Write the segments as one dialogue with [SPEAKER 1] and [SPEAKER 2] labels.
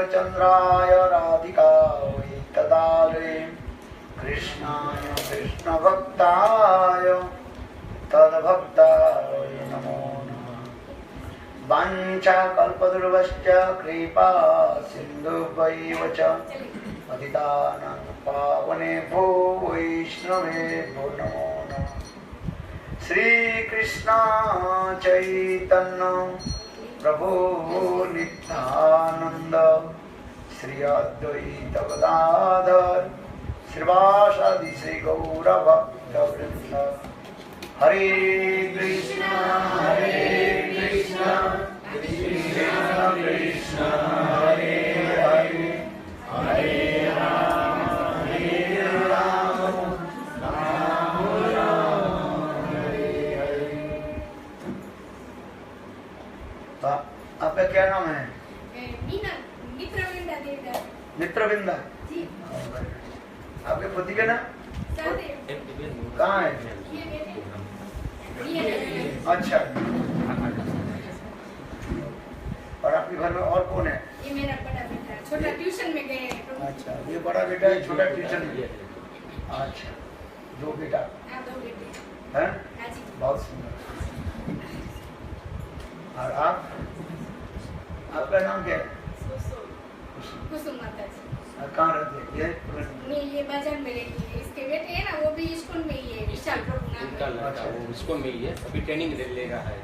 [SPEAKER 1] चंद्राय राधिकायै तदालये कृष्णाय कृष्णभक्ताय तद्भक्ताय नमो नमः। वाञ्छाकल्पतरुश्च कृपा सिन्धुभ्यैव च पतितानां पावनेभ्यो वैष्णवेभ्यो नमो नमः। श्रीकृष्ण चैतन्य प्रभु नित्यानंद श्री अद्वैत गदाधर श्रीवासादि श्री गौरभक्तवृंद। हरे कृष्ण कृष्ण कृष्ण हरे हरे हरे राम राम राम हरे हरे। आपका क्या नाम है? मित्रविंदा। आपके पति का नाम कहाँ है? अच्छा। और आपके घर में और कौन है?
[SPEAKER 2] ये मेरा बड़ा बेटा, छोटा ट्यूशन में गए।
[SPEAKER 1] अच्छा, ये बड़ा बेटा है, छोटा ट्यूशन में। अच्छा, दो बेटा?
[SPEAKER 2] दो बेटे
[SPEAKER 1] हैं? बहुत सुंदर। और आप, आपका नाम क्या है?
[SPEAKER 2] कुसुम माता जी।
[SPEAKER 1] कहाँ रहते हैं?
[SPEAKER 2] ये बाजार में रहती है। इसके बेटे है ना, वो भी स्कूल में ही है, विशाल प्रभु नाम
[SPEAKER 3] इनका लड़का वो स्कूल में ही है, अभी ट्रेनिंग ले रहा है।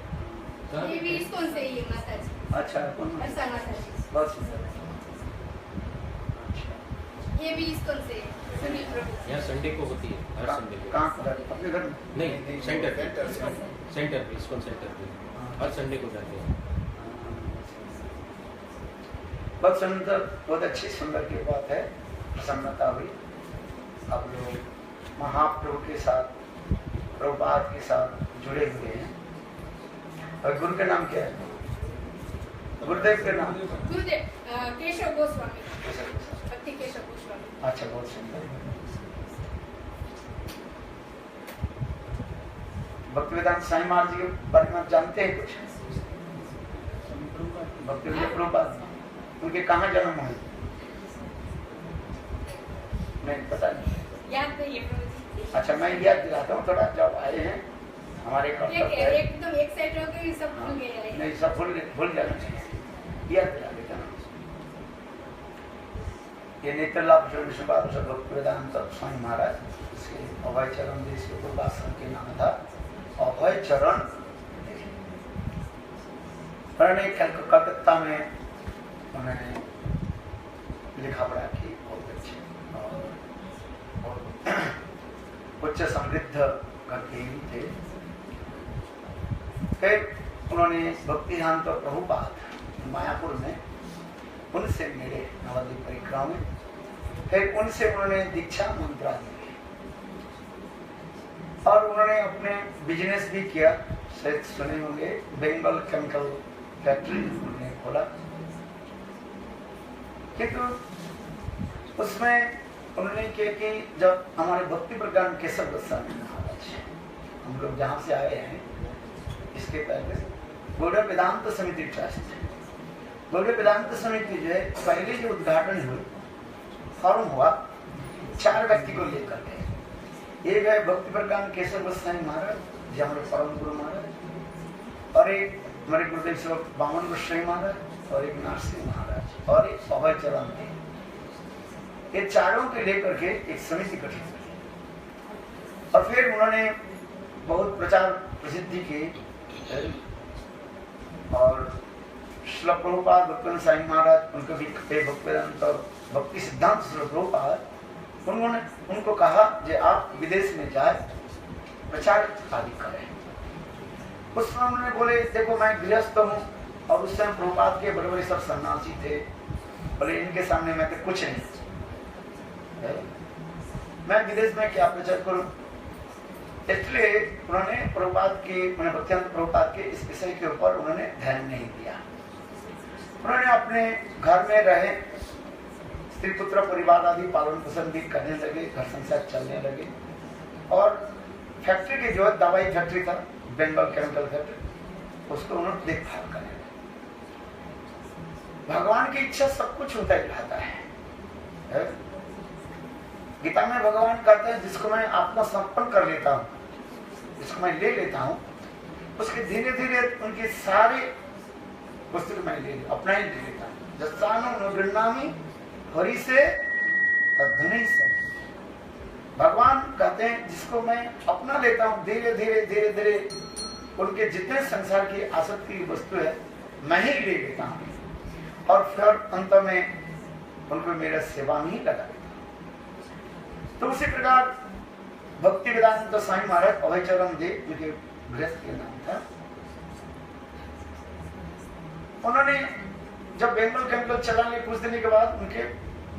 [SPEAKER 2] ये भी स्कूल से ही है माता जी।
[SPEAKER 1] अच्छा, कौन?
[SPEAKER 2] वर्षा माता जी।
[SPEAKER 1] बहुत सुंदर।
[SPEAKER 2] ये भी स्कूल से है, सुनील प्रभु।
[SPEAKER 3] यहाँ संडे को होती है, हर संडे को।
[SPEAKER 1] कहाँ पर? अपने घर में?
[SPEAKER 3] नहीं, सेंटर पे, स्कूल सेंटर पे हर संडे को जाते हैं।
[SPEAKER 1] बहुत सुंदर, बहुत अच्छी सुंदर की बात है। प्रसन्नता हुई। आप लोग महाप्रभु के साथ, प्रभुपाद के साथ जुड़े हुए हैं। और गुरु का नाम क्या है? गुरुदेव के नाम?
[SPEAKER 2] गुरुदेव केशव गोस्वामी, भक्ति केशव गोस्वामी।
[SPEAKER 1] अच्छा, बहुत सुंदर। भक्तिवेदांत साईं महाराज जी के बारे में आप जानते हैं कुछ? भक्तिवेदांत प्रभुपाद उनके कहाँ जन्म हुए? नहीं पता नहीं,
[SPEAKER 2] याद नहीं है प्रभु जी।
[SPEAKER 1] अच्छा, मैं याद दिलाता हूँ थोड़ा। जब आए हैं हमारे
[SPEAKER 2] एकदम एक साइड हो गई, सब भूल गए।
[SPEAKER 1] नहीं, सब भूल जाना चाहिए, याद दिला देता हूँ। ये नेत्र लाभ भक्तिवेदांत स्वामी महाराज, इसके अभय चरण देश के पूर्वाश्रम के नाम था अभय चरण। कलकत्ता में उन्होंने लिखा पढ़ा की, बहुत अच्छे और उच्च समृद्ध घर के ही थे। फिर उन्होंने भक्तिवेदांत प्रभुपाद मायापुर में उनसे मिले नवद्वीप परिक्रमा में। फिर उनसे उन्होंने दीक्षा मंत्रा ली और उन्होंने अपने बिजनेस भी किया। शायद सुने होंगे, बेंगल केमिकल फैक्ट्री उन्होंने खोला। किंतु उसमें उन्होंने किया कि जब हमारे भक्ति प्रज्ञान केशव गोस्वामी महाराज, हम लोग जहाँ से आए हैं, इसके पहले गौड़ीय वेदांत समिति ट्रस्ट, गौड़ीय वेदांत समिति जो है, पहले जो उद्घाटन हुआ, फॉर्म हुआ 4 व्यक्ति को लेकर के। एक है भक्ति प्रज्ञान केशव गोस्वामी महाराज जी, हमारे परम गुरु महाराज, और एक हमारे गुरुदेव सेवक वामन गोस्वामी महाराज, और एक नरसिंह महाराज, और एक अभय चरण थे। ये चारों के लेकर के एक समिति गठित की और फिर उन्होंने बहुत प्रचार प्रसिद्धि की। और श्रील प्रभुपाद भक्तिवेदांत साईं महाराज, उनको भी भक्तिवेदांत और भक्ति सिद्धांत श्रील प्रभुपाद, उन्होंने उनको कहा कि आप विदेश में जाए प्रचार आदि करें। उस समय उन्होंने बोले, देखो मैं गृहस्थ हूँ, और उस समय प्रभुपाद के बड़े बड़े सब सन्यासी थे, बोले इनके सामने मैं तो कुछ नहीं, मैं विदेश में क्या प्रचार करूं। इसलिए उन्होंने प्रभुपाद के, भक्तिवेदांत प्रभुपाद के इस विषय के ऊपर उन्होंने ध्यान नहीं दिया। उन्होंने अपने घर में रहे, स्त्री पुत्र परिवार आदि पालन पोषण भी करने लगे, घर संसार चलने लगे। और फैक्ट्री के जो दवाई फैक्ट्री था, बेंगल केमिकल फैक्ट्री, उसको उन्होंने देखभाल करने लगे। भगवान की इच्छा सब कुछ होता ही रहता है। गीता में भगवान कहते हैं जिसको मैं आत्मसमर्पण कर लेता हूँ, जिसको मैं ले लेता हूँ, उसके धीरे धीरे उनकी सारी वस्तु मैं अपना ही ले लेता हूँ। जस्तानो नृणामी हरि से तद्धनि से। भगवान कहते हैं जिसको मैं अपना लेता हूँ, धीरे धीरे धीरे धीरे उनके जितने संसार की आसक्ति की वस्तु है मैं ही ले लेता हूँ, और फिर अंत में उनको मेरा सेवा में ही लगा देता हूँ। तो उसी प्रकार भक्ति वेदांत स्वामी महाराज अभयचरण देव, उनके गृहस्थ के नाम था, उन्होंने जब बेंगलोर केमिकल चलाने कुछ दिन के बाद उनके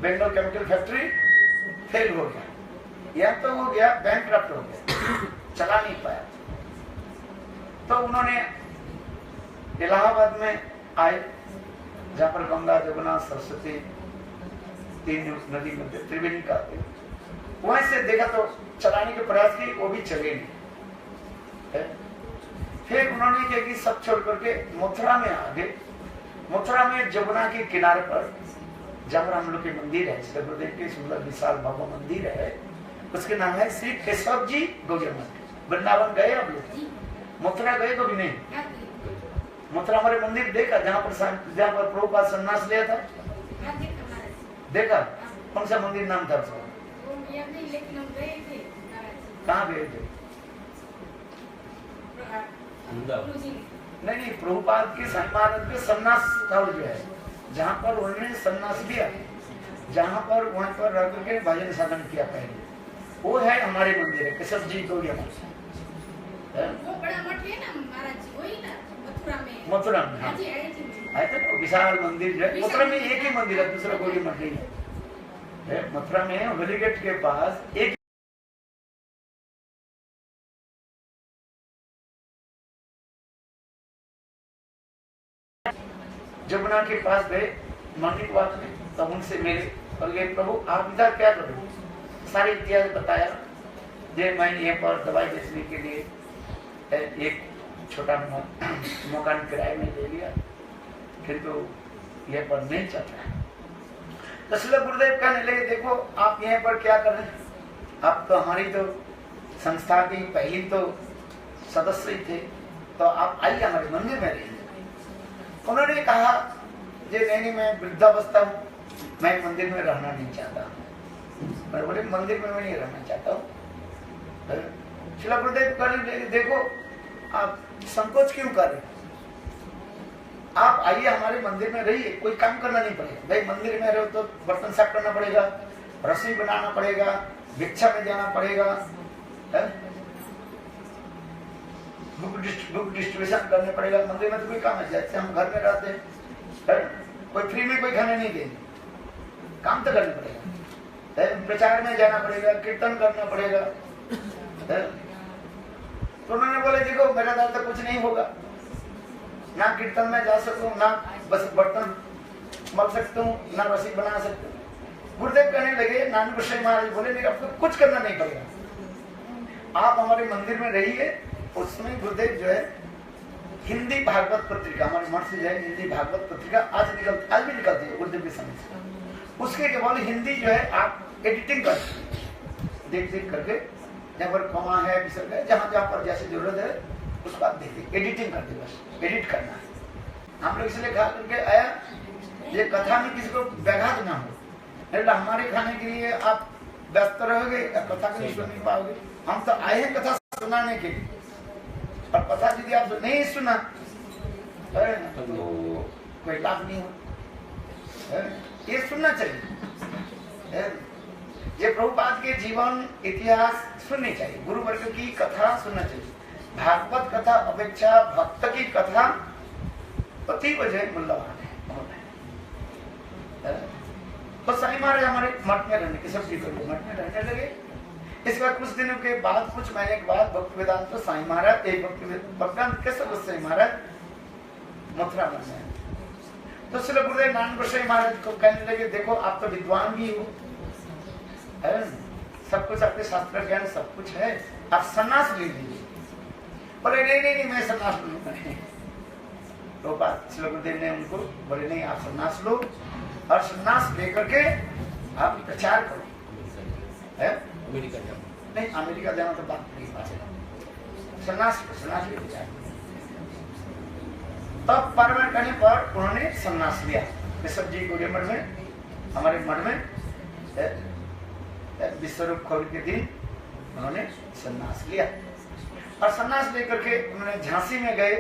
[SPEAKER 1] बेंगलोर केमिकल फैक्ट्री फेल हो गया, या तो हो गया बैंकक्रप्ट हो गया, चला नहीं पाया। तो उन्होंने इलाहाबाद में आए, जहाँ पर गंगा जमुना सरस्वती तीन नदी में त्रिवेणी का, वहीं से देखा तो चलाने के प्रयास की, वो भी चले नहीं। फिर उन्होंने क्या कि सब छोड़ करके मथुरा में आ गए। मथुरा में जमुना के किनारे पर जहाँ पर हम लोग के मंदिर है, श्री गुरुदेव के सुंदर विशाल भव्य मंदिर है, उसके नाम है श्री केशव जी गौरी मंदिर। वृंदावन गए आप लोग? मथुरा गए तो भी नहीं? मथुरा हमारे मंदिर देखा जहाँ पर प्रभुपाद संन्यास लिया था, देखा? कौन सा मंदिर नाम था उसका? कहाँ गए थे? नहीं, प्रभुपाद के साईं महाराज के संन्यास स्थल जो है, जहाँ पर उन्होंने संन्यास लिया, जहाँ पर वहाँ पर रह करके भजन साधन किया पहले, वो है हमारे मंदिर है केशव जी गौरी मंदिर।
[SPEAKER 2] वो बड़ा मठ है ना महाराज जी, वही ना
[SPEAKER 1] मथुरा में। हाँ, आए थे तो विशाल मंदिर है। मथुरा में एक ही मंदिर है, दूसरा कोई मठ नहीं है। मथुरा में होली गेट के पास एक जमुना के पास गए मंदिर वाद में, तब उनसे मिले और ये प्रभु आप इधर क्या करो, सारे इतिहास बताया। ये मैं यहाँ पर दवाई बेचने के लिए एक छोटा मकान किराए में ले लिया, किंतु यह पर नहीं चल रहा है। तो श्री गुरुदेव कहने लगे देखो आप यहाँ पर क्या कर रहे हैं, आप तो हमारी तो संस्था की पहली तो सदस्य ही थे, तो आप आइए हमारे मंदिर में रहिए। उन्होंने कहा जे नहीं मैं वृद्धावस्था हूँ, मैं मंदिर में रहना नहीं चाहता, मैं बोले मंदिर में मैं नहीं रहना चाहता हूँ। श्री गुरुदेव कहने देखो आप संकोच क्यों कर रहे, आप आइए हमारे मंदिर में रहिए, कोई काम करना नहीं पड़ेगा। भाई मंदिर में रहो तो बर्तन साफ करना पड़ेगा, रसोई बनाना पड़ेगा, भिक्षा में जाना पड़ेगा, बुक डिस्ट्रीब्यूशन करने पड़ेगा। मंदिर में तो कोई काम है, जैसे हम घर में रहते हैं, कोई फ्री में कोई खाना नहीं देंगे, काम तो करना पड़ेगा, प्रचार में जाना पड़ेगा, कीर्तन करना पड़ेगा। तो उन्होंने बोले देखो मेरा द्वारा तो कुछ नहीं होगा, ना कीर्तन में जा सकूं, ना बस बर्तन मल सकता हूँ, ना रसोई बना सकता हूँ। गुरुदेव कहने लगे, नानक गोसाई महाराज बोले नहीं आपको कुछ करना नहीं पड़ेगा, आप हमारे मंदिर में रहिए। उसमें गुरुदेव जो है हिंदी भागवत पत्रिका, हमारे मठ से जो है हिंदी भागवत पत्रिका आज भी निकलती है गुरुदेव के समय से। उसके केवल हिंदी जो है आप एडिटिंग कर देख करके, जहाँ पर कमा है विसर्ग है, जहाँ जहाँ पर जैसे जरूरत है उसको आप देखिए, एडिटिंग कर दे, बस एडिट करना है। हम लोग इसलिए खा करके आया ये कथा में किसी को व्याघात ना हो, नहीं तो हमारे खाने के लिए आप व्यस्त रहोगे, कथा को सुन नहीं पाओगे। हम तो आए हैं कथा सुनाने के लिए, और कथा यदि आप नहीं सुना तो कोई लाभ नहीं हो। ये सुनना चाहिए, ये प्रभुपाद के जीवन इतिहास सुननी चाहिए, गुरु वर्ग की कथा सुनना चाहिए। भागवत कथा अपेक्षा भक्त की कथा अति वजह मूल्यवान है। तो साईं महाराज हमारे मठ में रहने के सब मठ में रहने लगे। इसके बाद कुछ दिनों के बाद, कुछ महीने के बाद भक्ति वेदांत तो साईं महाराज एक भक्ति के सदस्य महाराज मथुरा में है। तो श्री गुरुदेव नानक गोसाई महाराज को कहने लगे देखो आप तो विद्वान भी हो, सब कुछ आपके शास्त्र ज्ञान सब कुछ है, आप सन्यास ले लीजिए। बोले नहीं नहीं नहीं मैं सन्यास नहीं, तो श्री गुरुदेव ने उनको बोले नहीं आप सन्यास लो और सन्यास लेकर के आप प्रचार करो। है
[SPEAKER 3] अमेरिका जाओ।
[SPEAKER 1] नहीं अमेरिका जाना तो बात नहीं बात सन्यास ले प्रचार। तब परमानेंट करने पर उन्होंने सन्यास लिया केशव जी गोरे मठ में, हमारे मठ में विश्वरूप खोल के दिन उन्होंने सन्यास लिया और सन्यास लेकर के उन्होंने झांसी में गए।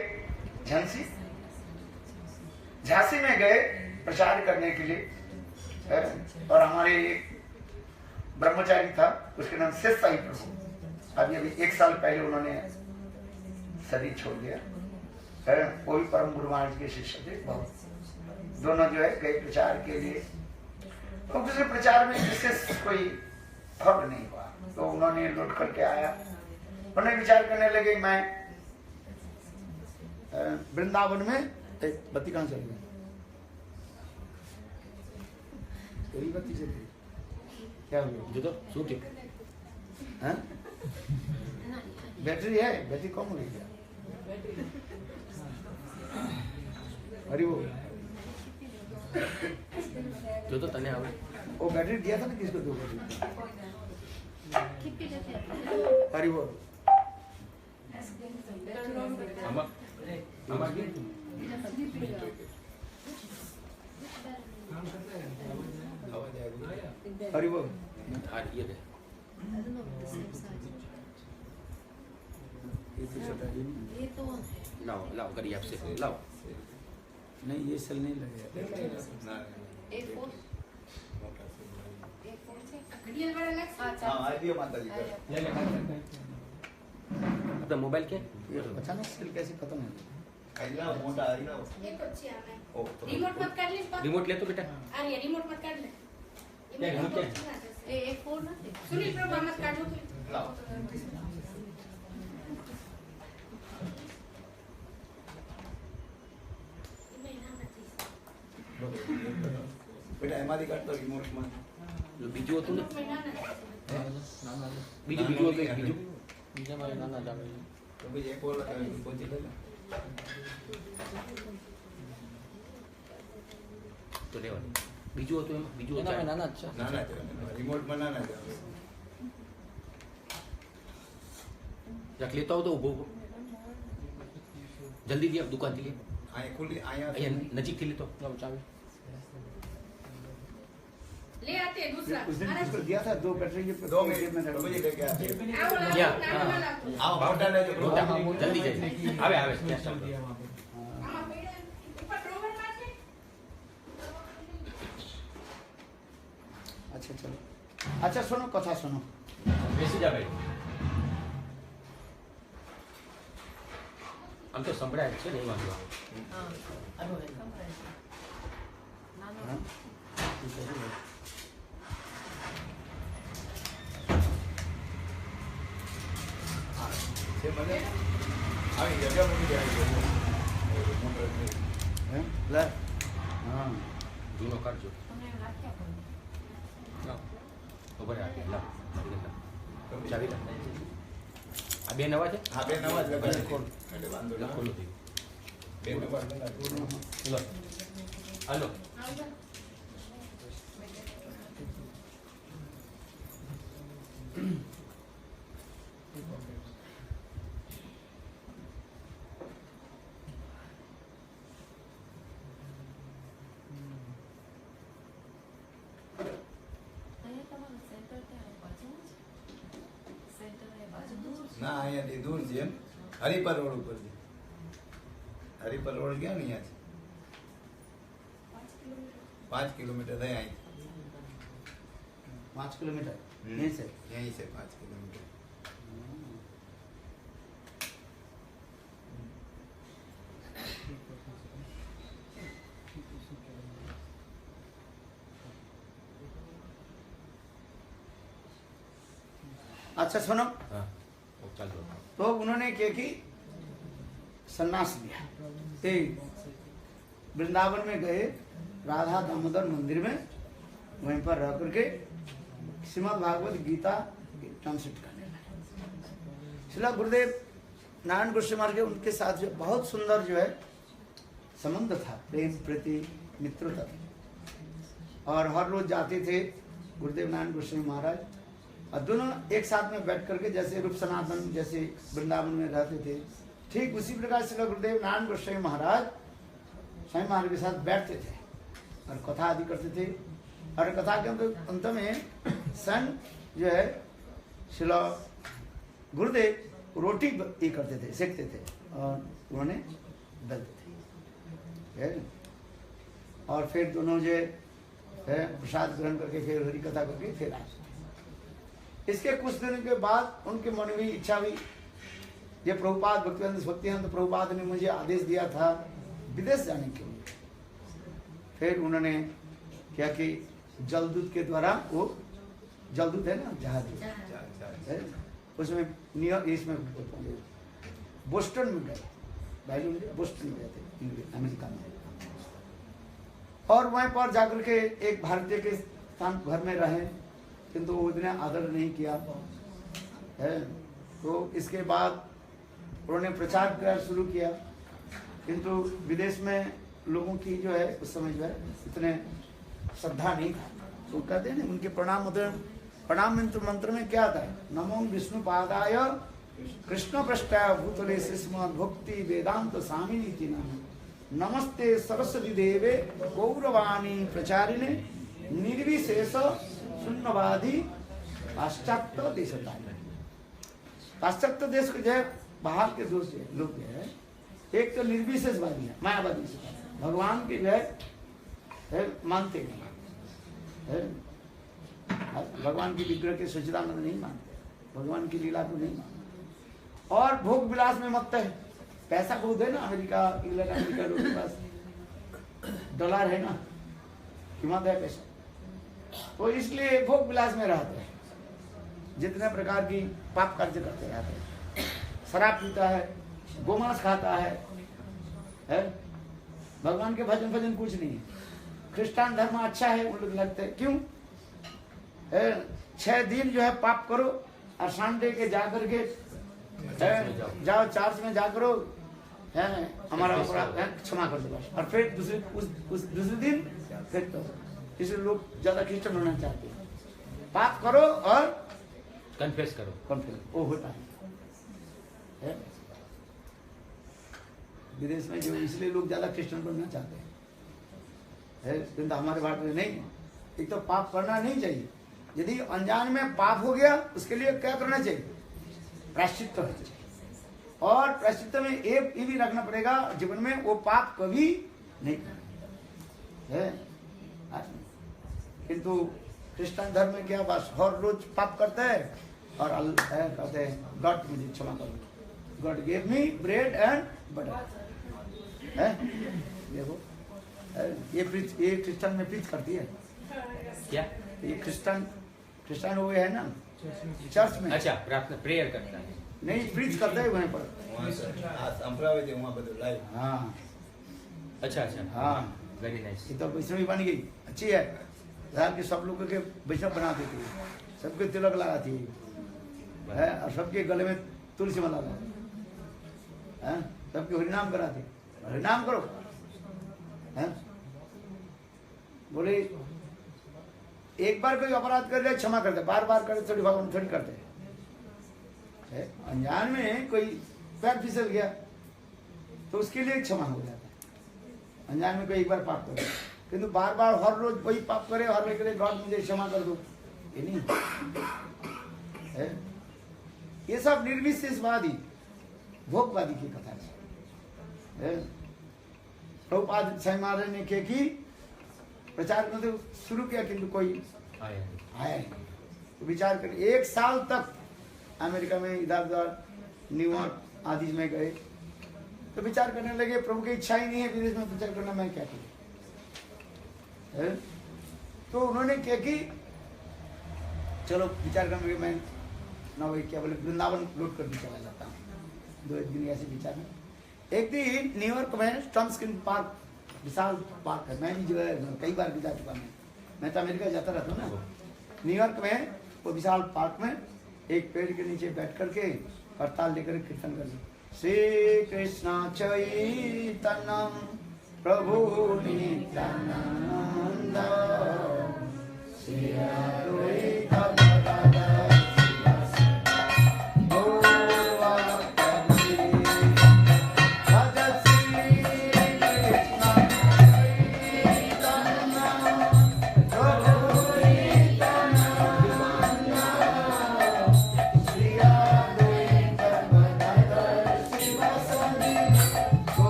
[SPEAKER 1] झांसी में गए प्रचार करने के लिए। और हमारे एक ब्रह्मचारी था उसके नाम शेष साई प्रभु, अभी 1 साल पहले उन्होंने शरीर छोड़ दिया। वो भी परम गुरु महाराज के शिष्य थे। बहुत दोनों जो है गए प्रचार के लिए, तो किसी प्रचार में विशेष कोई फल नहीं हुआ तो उन्होंने लौट करके आया। उन्होंने विचार करने लगे मैं वृंदावन में एक बत्ती कहाँ चल गई, कोई बत्ती चल गई क्या हो गया?
[SPEAKER 3] जो तो सूट
[SPEAKER 1] है बैटरी है, बैटरी कम हो गई क्या? अरे वो
[SPEAKER 3] जो तो तने आवड़े
[SPEAKER 1] वो बैटरी दिया था ना किसको? 2 बैटरी। अरे वो अरे वो
[SPEAKER 3] ये दे
[SPEAKER 2] ये तो
[SPEAKER 3] लाओ लाओ करिए आपसे लाओ।
[SPEAKER 1] नहीं ये सेल नहीं लगेगा।
[SPEAKER 2] A4 घड़ियाल वाला अलग से।
[SPEAKER 4] हाँ आ दियो माता जी का
[SPEAKER 3] ले ले अपना मोबाइल क्या
[SPEAKER 1] ये अचानक सेल कैसे खत्म हो गया?
[SPEAKER 4] आइला मोटा आइला
[SPEAKER 2] ये तो अच्छी आना है।
[SPEAKER 4] ओ तो
[SPEAKER 2] रिमोट मत कर ले इसको।
[SPEAKER 3] रिमोट ले तो बेटा।
[SPEAKER 2] अरे रिमोट मत कर ले।
[SPEAKER 3] क्या रिमोट क्या है?
[SPEAKER 2] ए A4 ना सुनील प्रभु मत काट दो
[SPEAKER 4] लाओ बेटा एमादी काटतो रिमोट માં
[SPEAKER 3] બીજું હતું ને બીજું હતું એક બીજું બીજા મારે નાના જાવે
[SPEAKER 4] તો ભાઈ એક ઓર પહોંચી લે
[SPEAKER 3] તો લેવાનું બીજું હતું એમાં બીજું હતું નાના જ છે
[SPEAKER 4] નાના रिमोट માં નાના છે
[SPEAKER 3] જરાક લેતો આવો તો ઊભો ઊભો જલ્દી દી આપ દુકાનથી લે
[SPEAKER 4] આયા ખુલી આયા
[SPEAKER 3] અહીંયા નજીકથી લેતો લાવ ચાવી
[SPEAKER 2] ले आते हैं दूसरा।
[SPEAKER 1] उस दिन उसको दिया था 2 बैटरी ये
[SPEAKER 4] 2 मिनट में तो मुझे लेके आते
[SPEAKER 2] आओ
[SPEAKER 3] क्या?
[SPEAKER 4] आओ मोटा ले जो
[SPEAKER 3] મોટા જલ્દી જલ્દી આવે આવે ત્યાં ચાલો
[SPEAKER 2] આમાં પેડા ઉપર ડ્રોવર માં છે।
[SPEAKER 1] अच्छा चलो अच्छा सुनो कथा सुनो।
[SPEAKER 3] બેસી જા ભાઈ આમ તો સંભળાય જ છે નહીં વાંધો
[SPEAKER 1] हाँ?
[SPEAKER 4] છે મને આવી જગ્યા મળી જાય મોટર
[SPEAKER 1] हैं? ले हाँ
[SPEAKER 3] જૂનો કાઢજો લાવ ખબર આપી લાવ ચાવી લાવ આ બે નવા છે
[SPEAKER 4] હા બે નવા જ લગાડે
[SPEAKER 3] ખોલ.
[SPEAKER 4] એટલે વાંધો ના
[SPEAKER 3] ખોલો થી
[SPEAKER 4] બે નવા લગાડે
[SPEAKER 3] લો હાલો
[SPEAKER 4] ના અહીંયાથી દૂર છે એમ હરિપર રોડ ઉપર છે હરિપર રોડ ક્યાં ને અહીંયા છે 5 કિલોમીટર થાય અહીં
[SPEAKER 1] 5 किलोमीटर यहीं से
[SPEAKER 4] यहीं से 5 किलोमीटर
[SPEAKER 1] अच्छा सुनो
[SPEAKER 3] હા ચાલો
[SPEAKER 1] तो उन्होंने क्या कि सन्यास लिया। ते वृंदावन में गए राधा दामोदर मंदिर में, वहीं पर रह करके श्रीमद् भागवत गीता ट्रांसलेट करने लगे। श्रील गुरुदेव नारायण गुरु महाराज के उनके साथ जो बहुत सुंदर जो है संबंध था, प्रेम प्रीति मित्रता थी। और हर रोज जाते थे गुरुदेव नारायण गोस्वामी महाराज, और दोनों एक साथ में बैठ करके जैसे रूप सनातन जैसे वृंदावन में रहते थे, ठीक उसी प्रकार से गुरुदेव नारायण गोस्वामी महाराज स्वामी महाराज के साथ बैठते थे और कथा आदि करते थे। और कथा के अंत में सन जो है शिला गुरुदेव रोटी ये करते थे, सेकते थे और उन्होंने बेलते थे। और फिर दोनों जो है प्रसाद ग्रहण करके फिर हरि कथा करके फिर आते। इसके कुछ दिनों के बाद उनके मन में इच्छा हुई, ये प्रभुपाद भक्तिवेदांत प्रभुपाद ने मुझे आदेश दिया था विदेश जाने के लिए। फिर उन्होंने क्या कि जलदूत के द्वारा, वो जलदूत है ना जहाज, उसमें न्यूयॉर्क इसमें बोस्टन में गए, बोस्टन में गए थे अमेरिका में। और वहीं पर जाकर के एक भारतीय के स्थान घर में रहे, किंतु उन्होंने आदर नहीं किया है। तो इसके बाद उन्होंने प्रचार करना शुरू किया, किंतु विदेश में लोगों की जो है उस समय जो है इतने श्रद्धा नहीं था। तो कहते हैं ना उनके प्रणाम मंत्र में क्या था, नमो विष्णु पादाय कृष्ण पृष्ठाय भूतले श्रीमद् भक्ति वेदांत स्वामिनीति नमस्ते सरस्वती देवे गौरवाणी प्रचारिणे निर्विशेष शून्यवादी पाश्चात्य देशता। पाश्चात्य देश के जो है बाहर के दोस्त लोग जो है, एक तो निर्विशेषवादी है, मायावादी से भगवान के जो है मानते नहीं है, भगवान की विग्रह के सच्चिदानंद नहीं मानते, भगवान की लीला को नहीं मानते, और भोग विलास में मत है। पैसा बहुत है ना, अमेरिका इंग्लैंड अमेरिका लोगों के पास डॉलर है ना, कीमत है पैसा, तो इसलिए भोग विलास में रहते हैं, जितने प्रकार की पाप कार्य करते रहते हैं। शराब पीता है, गोमांस खाता है, भगवान के भजन कुछ नहीं है। क्रिश्चियन धर्म अच्छा है उन लोग लगते हैं, क्यों 6 दिन जो है पाप करो और संडे के जाकर के जाओ चर्च में जाकर हमारा अपराध क्षमा कर दो, और फिर दूसरे दिन फिर तो इसलिए लोग ज्यादा क्रिश्चियन होना चाहते हैं। पाप करो और
[SPEAKER 3] कन्फेस करो,
[SPEAKER 1] वो होता है विदेश में जो, इसलिए लोग ज्यादा क्रिश्चियन बनना चाहते हैं। किंतु हमारे भारत में नहीं, एक तो पाप करना नहीं चाहिए। यदि अनजान में पाप हो गया उसके लिए क्या करना चाहिए, प्रायश्चित करना चाहिए। और प्रायश्चित में ये भी रखना पड़ेगा जीवन में, वो पाप कभी नहीं करना। किंतु क्रिश्चियन धर्म में क्या, बस हर रोज पाप करता है और कहते हैं गॉड मुझे क्षमा करो, God give me bread and butter. देखो ये क्रिश्चियन में प्रीच करती है
[SPEAKER 3] क्या,
[SPEAKER 1] ये क्रिश्चियन हो गए है ना चर्च में।
[SPEAKER 3] अच्छा, प्रार्थना प्रेयर करता है,
[SPEAKER 1] नहीं प्रीच करता है वहीं पर। हाँ
[SPEAKER 3] अच्छा
[SPEAKER 1] हाँ,
[SPEAKER 3] वेरी नाइस।
[SPEAKER 1] ये तो वैष्णवी बन गई, अच्छी है। रात के सब लोगों के वैष्णव बना देती है, सबके तिलक लगाती है और सबके गले में तुलसी माला लगाती है, सबके हरिनाम कराती, हरिनाम करो। बोले एक बार कोई अपराध कर ले क्षमा करते, बार बार करे थोड़ी भगवान थोड़ी करते है। अनजान में कोई पैर फिसल गया तो उसके लिए क्षमा हो जाता है। अनजान में कोई एक बार पाप करे, किंतु बार बार हर रोज वही पाप करे, हर रोज करे गॉड मुझे क्षमा कर दो, ये नहीं है। ये सब निर्विशेषवादी भोगवादी की कथा है। प्रभुपाद स्वामी महाराज ने क्या की, प्रचार करते शुरू किया, किंतु कोई आया नहीं। तो विचार कर 1 साल तक अमेरिका में इधर उधर न्यूयॉर्क आदि में गए, तो विचार करने लगे प्रभु की इच्छा ही नहीं है विदेश में प्रचार करना, मैं क्या करूं। तो उन्होंने क्या की, चलो विचार करने मैं ना वही क्या बोले वृंदावन लौट कर भी चला जाता हूँ। 2 दिन ऐसे विचार में एक दिन न्यूयॉर्क में स्टम्सकिन पार्क, विशाल पार्क है, मैं भी जो है कई बार भी जा चुका मैं तो अमेरिका जाता रहता हूँ ना। न्यूयॉर्क में वो विशाल पार्क में एक पेड़ के नीचे बैठ करके हड़ताल लेकर कीर्तन कर, श्री कृष्ण चैतन्यम प्रभु नित्यानंद श्री अद्वैत गदाधर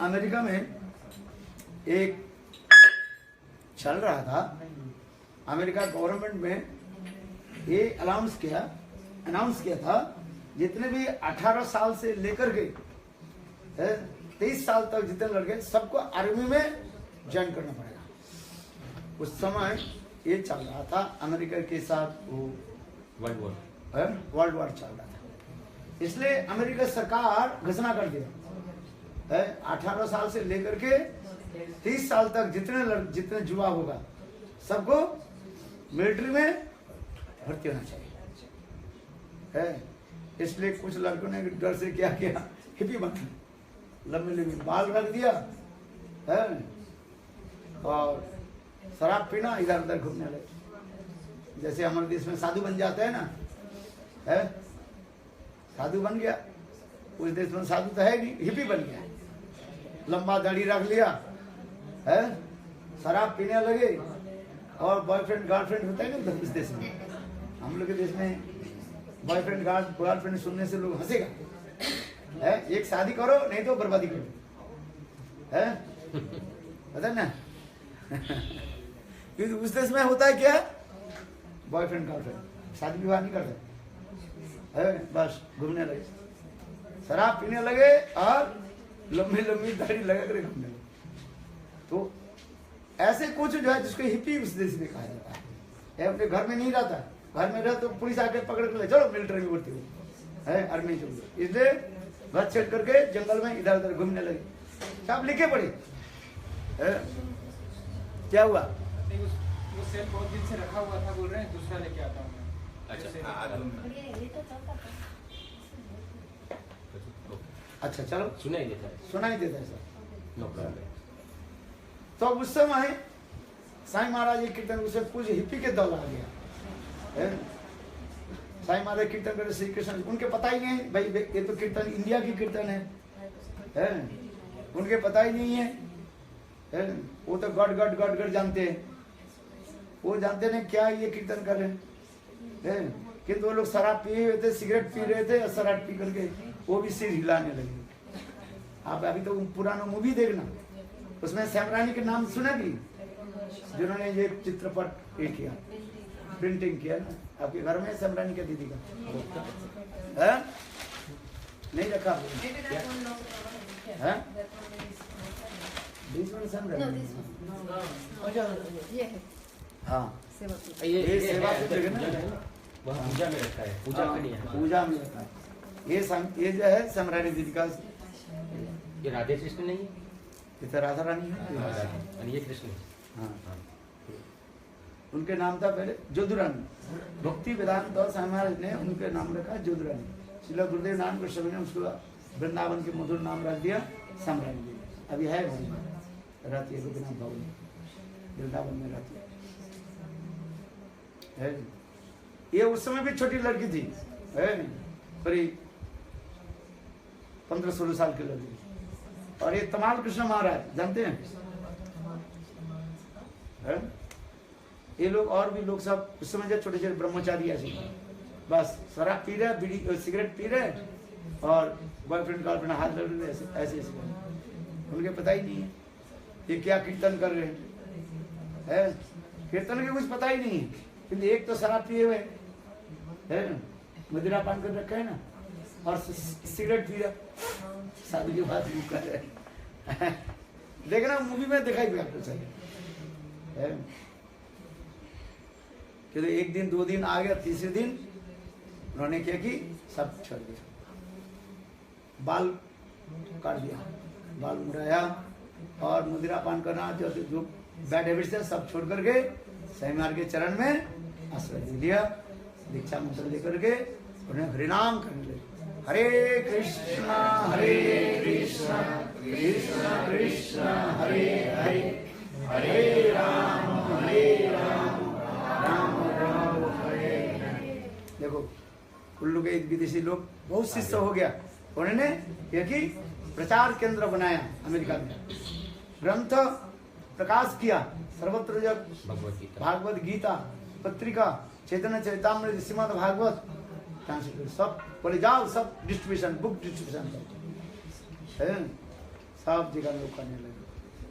[SPEAKER 1] अमेरिका में एक चल रहा था, अमेरिका गवर्नमेंट में ये अनाउंस किया था जितने भी 18 साल से लेकर के 23 साल तक जितने लड़के सबको आर्मी में ज्वाइन करना पड़ेगा। उस समय ये चल रहा था अमेरिका के साथ वो वर्ल्ड वॉर चल रहा था, इसलिए अमेरिका सरकार घोषणा कर दिया 18 साल से लेकर के 30 साल तक जितने युवा होगा सबको मिलिट्री में भर्ती होना चाहिए। इसलिए कुछ लड़कों ने डर से क्या किया, हिप्पी बन लंबे लंबे बाल रख दिया है और शराब पीना, इधर उधर घूमने लगे। जैसे हमारे देश में साधु बन जाते हैं ना, है साधु बन गया, उस देश में साधु तो है नहीं, हिप्पी बन गया, लंबा दाढ़ी रख लिया है, शराब पीने लगे और बॉयफ्रेंड गर्लफ्रेंड होता है ना इस देश में। हम लोग के देश में बॉयफ्रेंड गर्लफ्रेंड सुनने से लोग हंसेगा, है एक शादी करो नहीं तो बर्बादी करो, है पता ना क्योंकि उस देश में होता है क्या, बॉयफ्रेंड गर्लफ्रेंड शादी विवाह नहीं करते है, बस घूमने लगे, शराब पीने लगे और लंबी लंबी दाढ़ी लगा कर घूमने लगे। तो ऐसे कुछ जो है जिसको हिप्पी उस देश में कहा जाता है, अपने घर में नहीं रहता, घर में रह तो पुलिस आके पकड़ कर ले चलो मिलिट्री में भर्ती हो है, आर्मी चलो, इसलिए घर छेड़ करके जंगल में इधर उधर घूमने लगे। सब लिखे पड़े क्या हुआ,
[SPEAKER 5] वो सेल बहुत दिन से रखा हुआ था, बोल रहे हैं दूसरा लेके आता हूँ।
[SPEAKER 1] अच्छा चलो
[SPEAKER 3] सुनाई देता है
[SPEAKER 1] सर।
[SPEAKER 3] No problem.
[SPEAKER 1] तो उस समय साईं महाराज कीर्तन उसे कुछ हिप्पी के दौर आ गया है? साईं महाराज कीर्तन करे श्री कृष्ण, उनके पता ही नहीं भाई ये तो कीर्तन इंडिया की कीर्तन है? उनके पता ही नहीं है? वो तो गट गट गट गट जानते हैं, वो जानते नहीं क्या ये कीर्तन कर रहे हैं, किंतु वो लोग शराब पिए हुए थे, सिगरेट पी रहे थे और शराब पी करके वो भी सिर हिलाने लगे। आप अभी तो पुराना मूवी देखना, उसमें सैमरानी के नाम सुना भी, जिन्होंने ये चित्रपट एक किया, प्रिंटिंग किया ना, आपके घर में सैमरानी के दीदी का है? नहीं रखा है? हाँ ये सेवा
[SPEAKER 3] वह पूजा में रखा है, पूजा के लिए
[SPEAKER 1] पूजा में रखा है। ये जो है सैमरानी दीदी का,
[SPEAKER 3] ये राधे कृष्ण नहीं है,
[SPEAKER 1] ये तो राधा रानी है,
[SPEAKER 3] और ये कृष्ण।
[SPEAKER 1] हाँ उनके नाम था पहले जोधुरानी, भक्ति वेदांत और साईं महाराज ने उनके नाम रखा जोधुरानी। श्रील गुरुदेव नाम गोस्वामी ने उसको वृंदावन के मधुर नाम रख दिया सैमरानी जी। अभी है वही रहती है गोपीनाथ भवन वृंदावन में रहती है। ये उस समय भी छोटी लड़की थी, है करीब 15-16 साल के लड़के, और ये तमाल कृष्ण महाराज जानते हैं? ये लोग और भी लोग सब उस समय जो छोटे छोटे ब्रह्मचारी ऐसे बस शराब पी रहे, बीड़ी सिगरेट पी रहे और बॉयफ्रेंड गर्लफ्रेंड हाथ लड़ रहे, ऐसे ऐसे उनके पता ही नहीं है ये क्या कीर्तन कर रहे हैं। कीर्तन के कुछ पता ही नहीं है, क्योंकि एक तो शराब पिए हुए है, मदिरा पान कर रखा है ना, और सिगरेट पी रहा, शादी के बाद भी कर रहे। देखना मूवी में दिखाई भी आपको चाहिए। कि एक दिन 2 दिन आ गया, तीसरे दिन उन्होंने क्या की सब छोड़ दिया, बाल काट दिया, बाल मुड़ाया और मुद्रा पान करना जो बैड हैबिट्स है सब छोड़ करके सही मार्ग के चरण में आश्रय दे दिया। दीक्षा मंत्र लेकर के उन्हें हरिनाम करने लगे, हरे कृष्णा कृष्ण कृष्ण हरे हरे, हरे राम राम राम हरे हरे। देखो उल्लू के विदेशी लोग बहुत शिष्य हो गया, उन्होंने ये कि प्रचार केंद्र बनाया अमेरिका में, ग्रंथ प्रकाश किया सर्वत्र, जब भागवत गीता पत्रिका चैतन्य चैतामृत श्रीमद् भागवत सब बोले जाओ, सब डिस्ट्रीब्यूशन बुक डिस्ट्रीब्यूशन है, सब जगह लोग करने लगे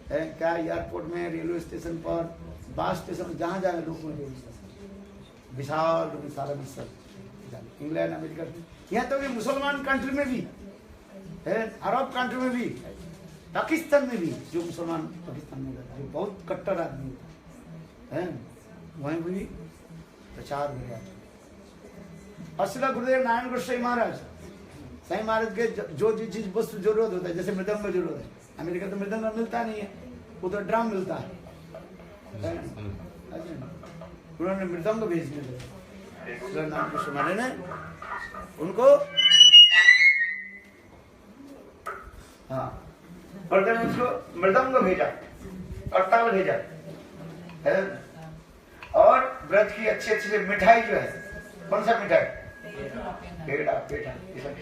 [SPEAKER 1] है। क्या एयरपोर्ट में, रेलवे स्टेशन पर, बस स्टेशन, जहाँ जाए लोग विशाल सारा विश्व, इंग्लैंड अमेरिका, यहाँ तो मुसलमान कंट्री में भी है, अरब कंट्री में भी, पाकिस्तान में भी, जो मुसलमान पाकिस्तान में जो बहुत कट्टर आदमी है वहीं भी प्रचार हो गया। और श्रील गुरुदेव नारायण गोस्वामी महाराज, साईं महाराज के जो चीज वस्तु जरूरत होता है, जैसे मृदंग में जरूरत है, अमेरिका तो मृदंग मिलता नहीं है, उधर ड्रम मिलता है, उन्होंने मृदंग भेजने लगे, नारायण गोस्वामी महाराज ने उनको उसको मृदंग भेजा, करताल भेजा है, और ब्रज की अच्छी अच्छी मिठाई जो है, कौन सा मिठाई, पेड़ा पेठा ये सब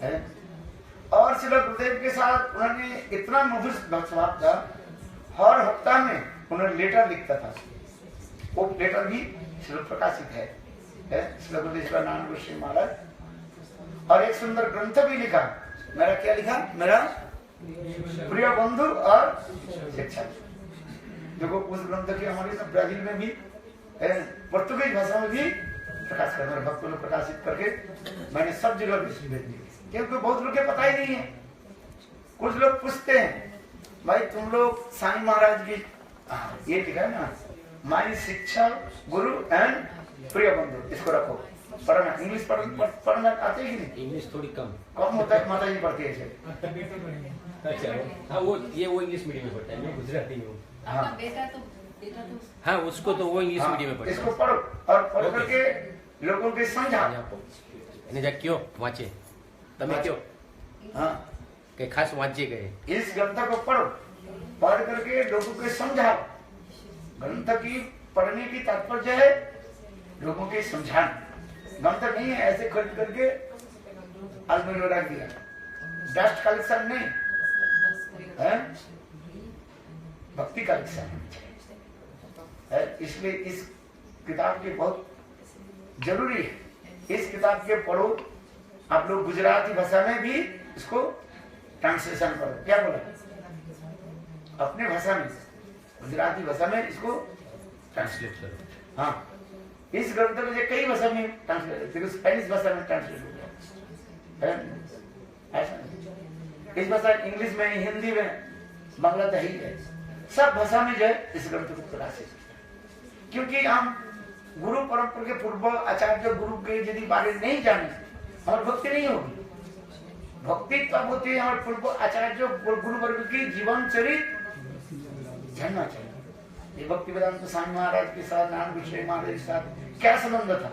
[SPEAKER 1] है। और श्री गुरुदेव के साथ उन्होंने इतना मधुर भाव था, हर हफ्ता में उन्होंने लेटर लिखता था, वो लेटर भी श्री प्रकाशित है श्री गुरुदेव नारायण गोस्वामी महाराज। और एक सुंदर ग्रंथ भी लिखा, मेरा क्या लिखा, मेरा प्रिय बंधु और शिक्षा। देखो उस ग्रंथ की हमारे ब्राजील में भी, पुर्तगाली भाषा में भी प्रकाश कर, भक्तों ने प्रकाशित करके मैंने सब जगह भेज दी, क्योंकि बहुत लोग के पता ही नहीं है। कुछ लोग पूछते हैं भाई तुम लोग साईं महाराज की ये लिखा है ना, माई शिक्षा गुरु एंड प्रिय बंधु, इसको रखो, पढ़ना, इंग्लिश पढ़ना आते ही नहीं,
[SPEAKER 3] इंग्लिश थोड़ी
[SPEAKER 1] कम होता है, माता जी पढ़ती है।
[SPEAKER 3] अच्छा हाँ, वो इंग्लिश मीडियम में पढ़ता है, मैं गुजराती हूँ।
[SPEAKER 1] हाँ
[SPEAKER 3] हाँ उसको तो वो इंग्लिश मीडियम में पढ़ता है।
[SPEAKER 1] इसको पढ़ो और पढ़ करके लोगों के समझा,
[SPEAKER 3] क्यों वाचे तमे क्यों,
[SPEAKER 1] हाँ
[SPEAKER 3] के खास वाचे गए,
[SPEAKER 1] इस ग्रंथ को पढ़ो, पढ़ करके लोगों को समझाओ। ग्रंथ की पढ़ने की तात्पर्य है लोगों के समझाना, ग्रंथ नहीं है ऐसे खरीद करके अलमीरा रख दिया, डस्ट कलेक्शन नहीं है, भक्ति कलेक्शन है। इसलिए इस किताब की बहुत जरूरी है, इस किताब के पढ़ो। आप लोग गुजराती भाषा में भी इसको ट्रांसलेशन करो, क्या बोला, अपने भाषा में, गुजराती भाषा में इसको
[SPEAKER 3] ट्रांसलेट करो।
[SPEAKER 1] हाँ इस ग्रंथ में कई भाषा में ट्रांसलेट, स्पेनिश भाषा में ट्रांसलेट हो गया, ऐसा इस भाषा, इंग्लिश में, हिंदी में, बांग्ला तो ही है, सब भाषा में जो है इस ग्रंथ को प्रकाशित। क्योंकि हम गुरु परंपरा के पूर्व आचार्य गुरु के यदि बारे नहीं जाने, हमारी भक्ति नहीं होगी। भक्ति तब होती है हमारे पूर्व आचार्य गुरु वर्ग की जीवन चरित्र जानना चाहिए। ये भक्ति वेदांत स्वामी महाराज के साथ, नारायण गोस्वामी महाराज के साथ क्या संबंध था,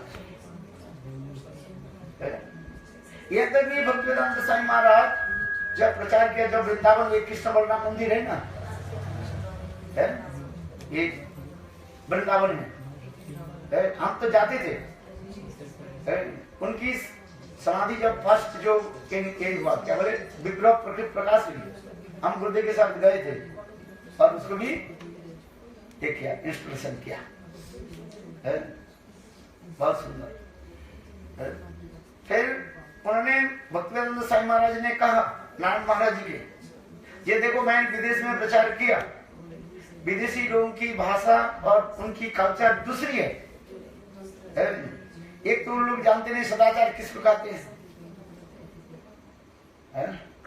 [SPEAKER 1] यह तक भी भक्ति वेदांत स्वामी महाराज जब प्रचार किया, जब वृंदावन में कृष्ण बलराम मंदिर है ना, है ये वृंदावन में, हम तो जाते थे, उनकी समाधि जब फर्स्ट जो हुआ क्या बोले विग्रह प्रकृति प्रकाश हुई, हम गुरुदेव के साथ गए थे और उसको भी ये किया, इंस्टॉलेशन किया है, बहुत सुंदर है। फिर उन्होंने भक्तिवेदांत साईं महाराज ने कहा नारायण महाराज जी के, ये देखो मैंने विदेश में प्रचार किया, विदेशी लोगों की भाषा और उनकी कल्चर दूसरी है। एक तो लोग जानते नहीं सदाचार किसको कहते हैं,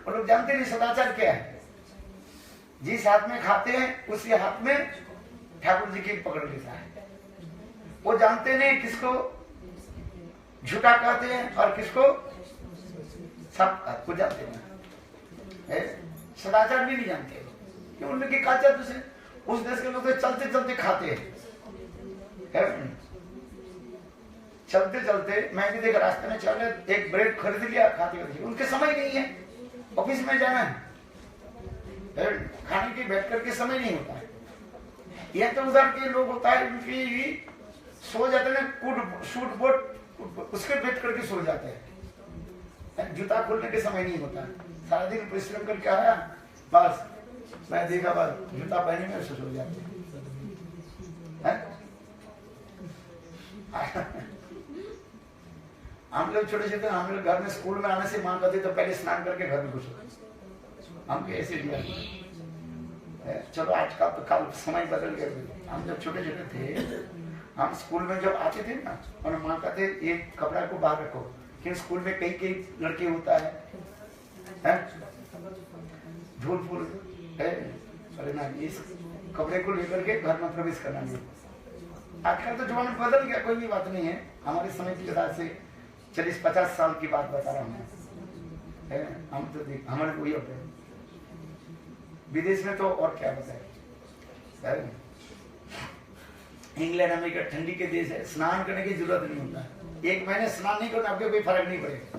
[SPEAKER 1] वो लोग जानते नहीं सदाचार क्या है। जिस हाथ में खाते हैं उसी हाथ में ठाकुर जी की पकड़ लेता है। वो जानते नहीं किसको झूठा कहते हैं और किसको सब को जानते नहीं, सदाचार भी नहीं जानते कि उनकी कल्चर दूसरे। उस देश के लोग तो चलते चलते खाते हैं, चलते चलते मैं भी देख रास्ते में चल रहे, एक ब्रेड खरीद लिया, खाते खाते। उनके समय नहीं है, ऑफिस में जाना है, खाने की बैठ करके समय नहीं होता है। यह तो उधर के लोग होता है, उनकी सो जाते हैं, शूट बोट उसके बैठ करके सो जाते हैं, जूता खोलने के समय नहीं होता। सारा दिन परिश्रम करके आया, बस मैं देखा बस जूता पहने में सो जाते हैं। हम लोग छोटे छोटे, हम लोग घर में स्कूल में आने से माँ कहते तो पहले स्नान करके घर में घुसो, हम कैसे दिया। चलो आज का तो कल समय बदल गया। हम जब छोटे छोटे थे, हम स्कूल में जब आते थे ना, और माँ कहते ये कपड़ा को बाहर रखो, क्योंकि स्कूल में कई कई लड़के होता है धूल फूल है, अरे ना इस कपड़े को लेकर के घर में प्रवेश करना नहीं। आजकल तो जमाना बदल गया, कोई भी बात नहीं है। हमारे समय की तरह से 40-50 साल की बात बता रहा हूँ, हम तो देख हमारे को ही होते हैं। विदेश में तो और क्या बताए, इंग्लैंड अमेरिका ठंडी के देश है, स्नान करने की जरूरत नहीं होता है। 1 महीने स्नान नहीं करना, आपको कोई फर्क नहीं पड़ेगा।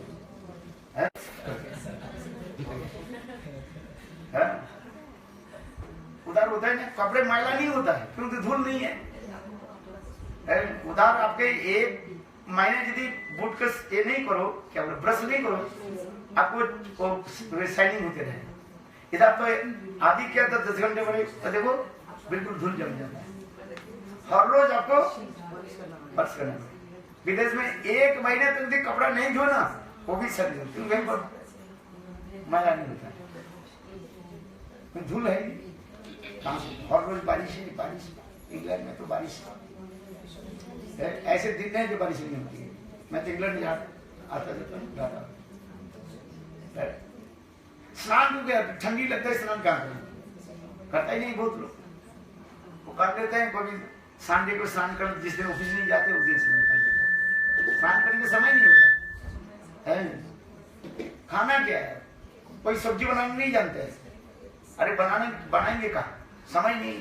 [SPEAKER 1] उधर होता है ना, कपड़े मैला नहीं होता है क्योंकि धूल नहीं है। उधर आपके 1 महीने यदि बूट का ये नहीं करो, क्या बोले ब्रश नहीं करो, आपको शाइनिंग होते रहे। इधर तो आदि क्या था 10 घंटे बड़े तो देखो बिल्कुल धूल जम जाता है। हर रोज आपको ब्रश करना है। विदेश में 1 महीने तक यदि कपड़ा नहीं धोना, वो भी सड़ जाता है, कहीं पर मैला नहीं होता है, धूल है। हर रोज बारिश है, बारिश इंग्लैंड में तो बारिश ऐसे दिन है जो बारिश नहीं होती है। मैं तो इंग्लैंड आता जाता हूँ, स्नान भी गया, ठंडी लगता है, स्नान कहाँ करें, करता ही नहीं। बहुत लोग वो कर लेते हैं, कभी संडे को स्नान कर, जिस दिन ऑफिस नहीं जाते उस दिन स्नान कर लेते। स्नान करने का समय नहीं होता है। खाना क्या है, कोई सब्जी बनाने नहीं जानते हैं, अरे बनाएंगे कहाँ, समय नहीं।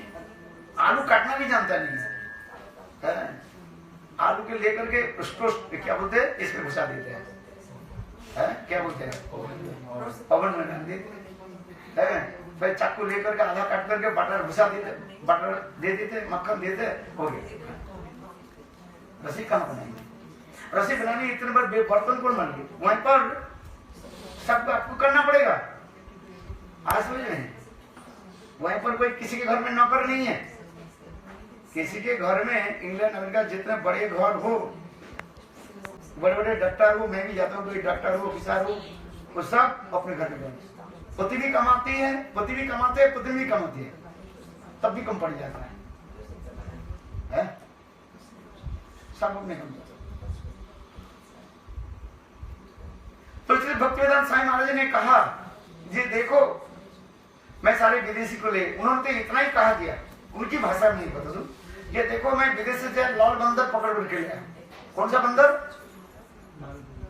[SPEAKER 1] आलू काटना भी जानता नहीं है, आलू के लेकर के क्या बोलते हैं इसमें घुसा देते हैं, क्या बोलते हैं पवन में डाल देते हैं। फिर चाकू लेकर के आधा काट करके बटर घुसा देते, बटर दे देते, मक्खन देते, हो गया। रस्सी कहाँ बनाएंगे, रस्सी बनाने इतने बड़े बर्तन कौन बन गए, वहीं पर सब आपको करना पड़ेगा। आज समझ रहे हैं, वहीं पर कोई किसी के घर में नौकर नहीं है। किसी के घर में इंग्लैंड अमेरिका जितने बड़े घर हो, बड़े बड़े डॉक्टर हो, मैं भी जाता हूँ, कोई डॉक्टर हो, ऑफिसर हो, वो सब अपने घर में पति भी कमाती है, पति भी कमाते हैं, पत्नी भी कमाती है, तब भी कम पड़ जाता है? सब अपने कम। तो इसलिए भक्तिवेदांत साईं महाराज ने कहा, ये देखो मैं सारे विदेशी को ले, उन्होंने तो इतना ही कहा दिया, उनकी भाषा में नहीं पता तुम, ये देखो मैं विदेश से लाल बंदर पकड़ के लिया। कौन सा बंदर?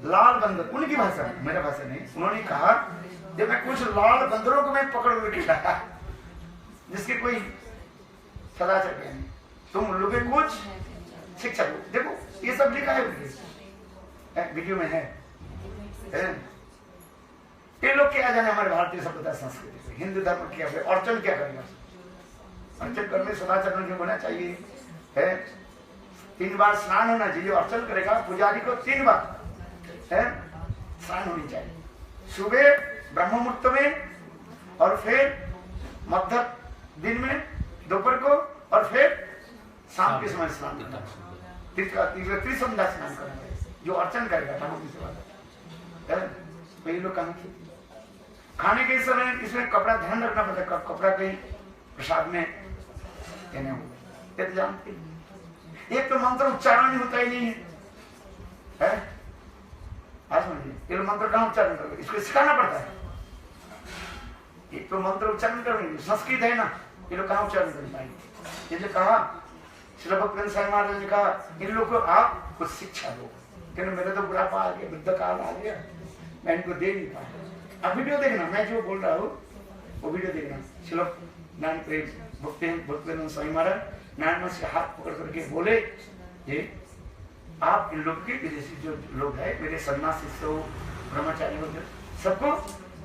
[SPEAKER 1] लाल बंदर, उनकी भाषा में, मेरा भाषा नहीं। उन्होंने कहा जब मैं कुछ लाल बंदरों को मैं पकड़ के लाया, जिसके कोई सदाचार के नहीं, तुम लोग कुछ शिक्षा दो। देखो ये सब लिखा है, वीडियो में है। ये लोग क्या जाने हमारे भारतीय सभ्यता संस्कृति से, हिंदू धर्म क्या है, अर्चन क्या करेगा, अर्चन करने सदाचार जो होना चाहिए है। 3 बार स्नान होना चाहिए, अर्चन करेगा पुजारी को 3 बार, है स्नान होनी चाहिए। सुबह ब्रह्म मुहूर्त में और फिर मध्य दिन में दोपहर को और फिर शाम के समय स्नान करना, त्रिसंध्या स्नान करना, जो अर्चन करेगा ठाकुर की सेवा है। वही लोग खाने के समय इसमें कपड़ा ध्यान रखना पड़ता है, कपड़ा कहीं प्रसाद में देने हो ये तो जानते। एक तो मंत्र उच्चारण नहीं होता ही नहीं है, आज ये लोग मंत्र कहाँ उच्चारण करोगे, इसको सिखाना पड़ता है। एक तो मंत्र उच्चारण करेंगे, संस्कृत है ना, ये लोग कहाँ उच्चारण कर पाएंगे। ये जो कहा श्री भक्ति साईं महाराज ने कहा इन लोग को आप कुछ शिक्षा दो, क्योंकि मेरे तो बुढ़ापा आ गया, वृद्ध काल आ गया, मैं इनको दे नहीं पाया। आप वीडियो देखना, मैं जो बोल रहा हूँ वो वीडियो देखना। चलो नारायण प्रेम भक्ति साईं महाराज नारायण से हाथ पकड़ करके बोले ये आप इन लोग के विदेशी जो लोग है मेरे सन्यासी से ब्रह्मचारी हो सबको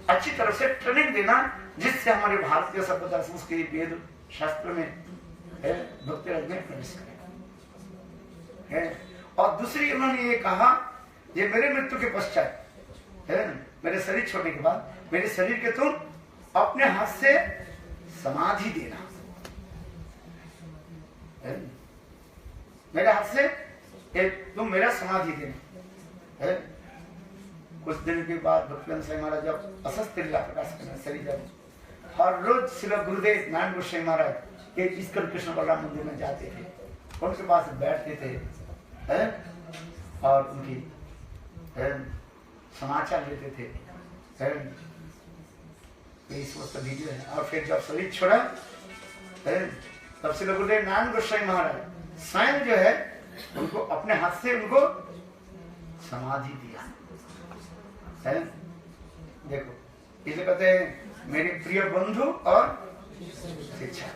[SPEAKER 1] अच्छी तरह से ट्रेनिंग देना, जिससे हमारे भारतीय सभ्यता संस्कृति वेद शास्त्र में है भक्ति रंग में प्रवेश करेगा है। और दूसरी उन्होंने ये कहा ये मेरे मृत्यु के पश्चात है, मेरे शरीर छोड़ने के बाद मेरे शरीर के तुम अपने हाथ से समाधि देना है, मेरे हाथ से एक तुम मेरा समाधि देना है। कुछ दिन के बाद भक्ति साईं महाराज जब अस्वस्थ लीला प्रकाश करना शरीर जब हर रोज श्री गुरुदेव नारायण गोस्वामी महाराज के इस्कन कृष्ण बलराम मंदिर में जाते थे, उनके पास बैठते थे है? और उनकी समाचार लेते थे है? इस वक्त वीडियो है। और फिर जब शरीर छोड़ा है तब श्री गुरुदेव नारायण गोस्वामी महाराज स्वयं जो है उनको अपने हाथ से उनको समाधि दिया है। देखो इसे कहते हैं मेरे प्रिय बंधु और शिक्षा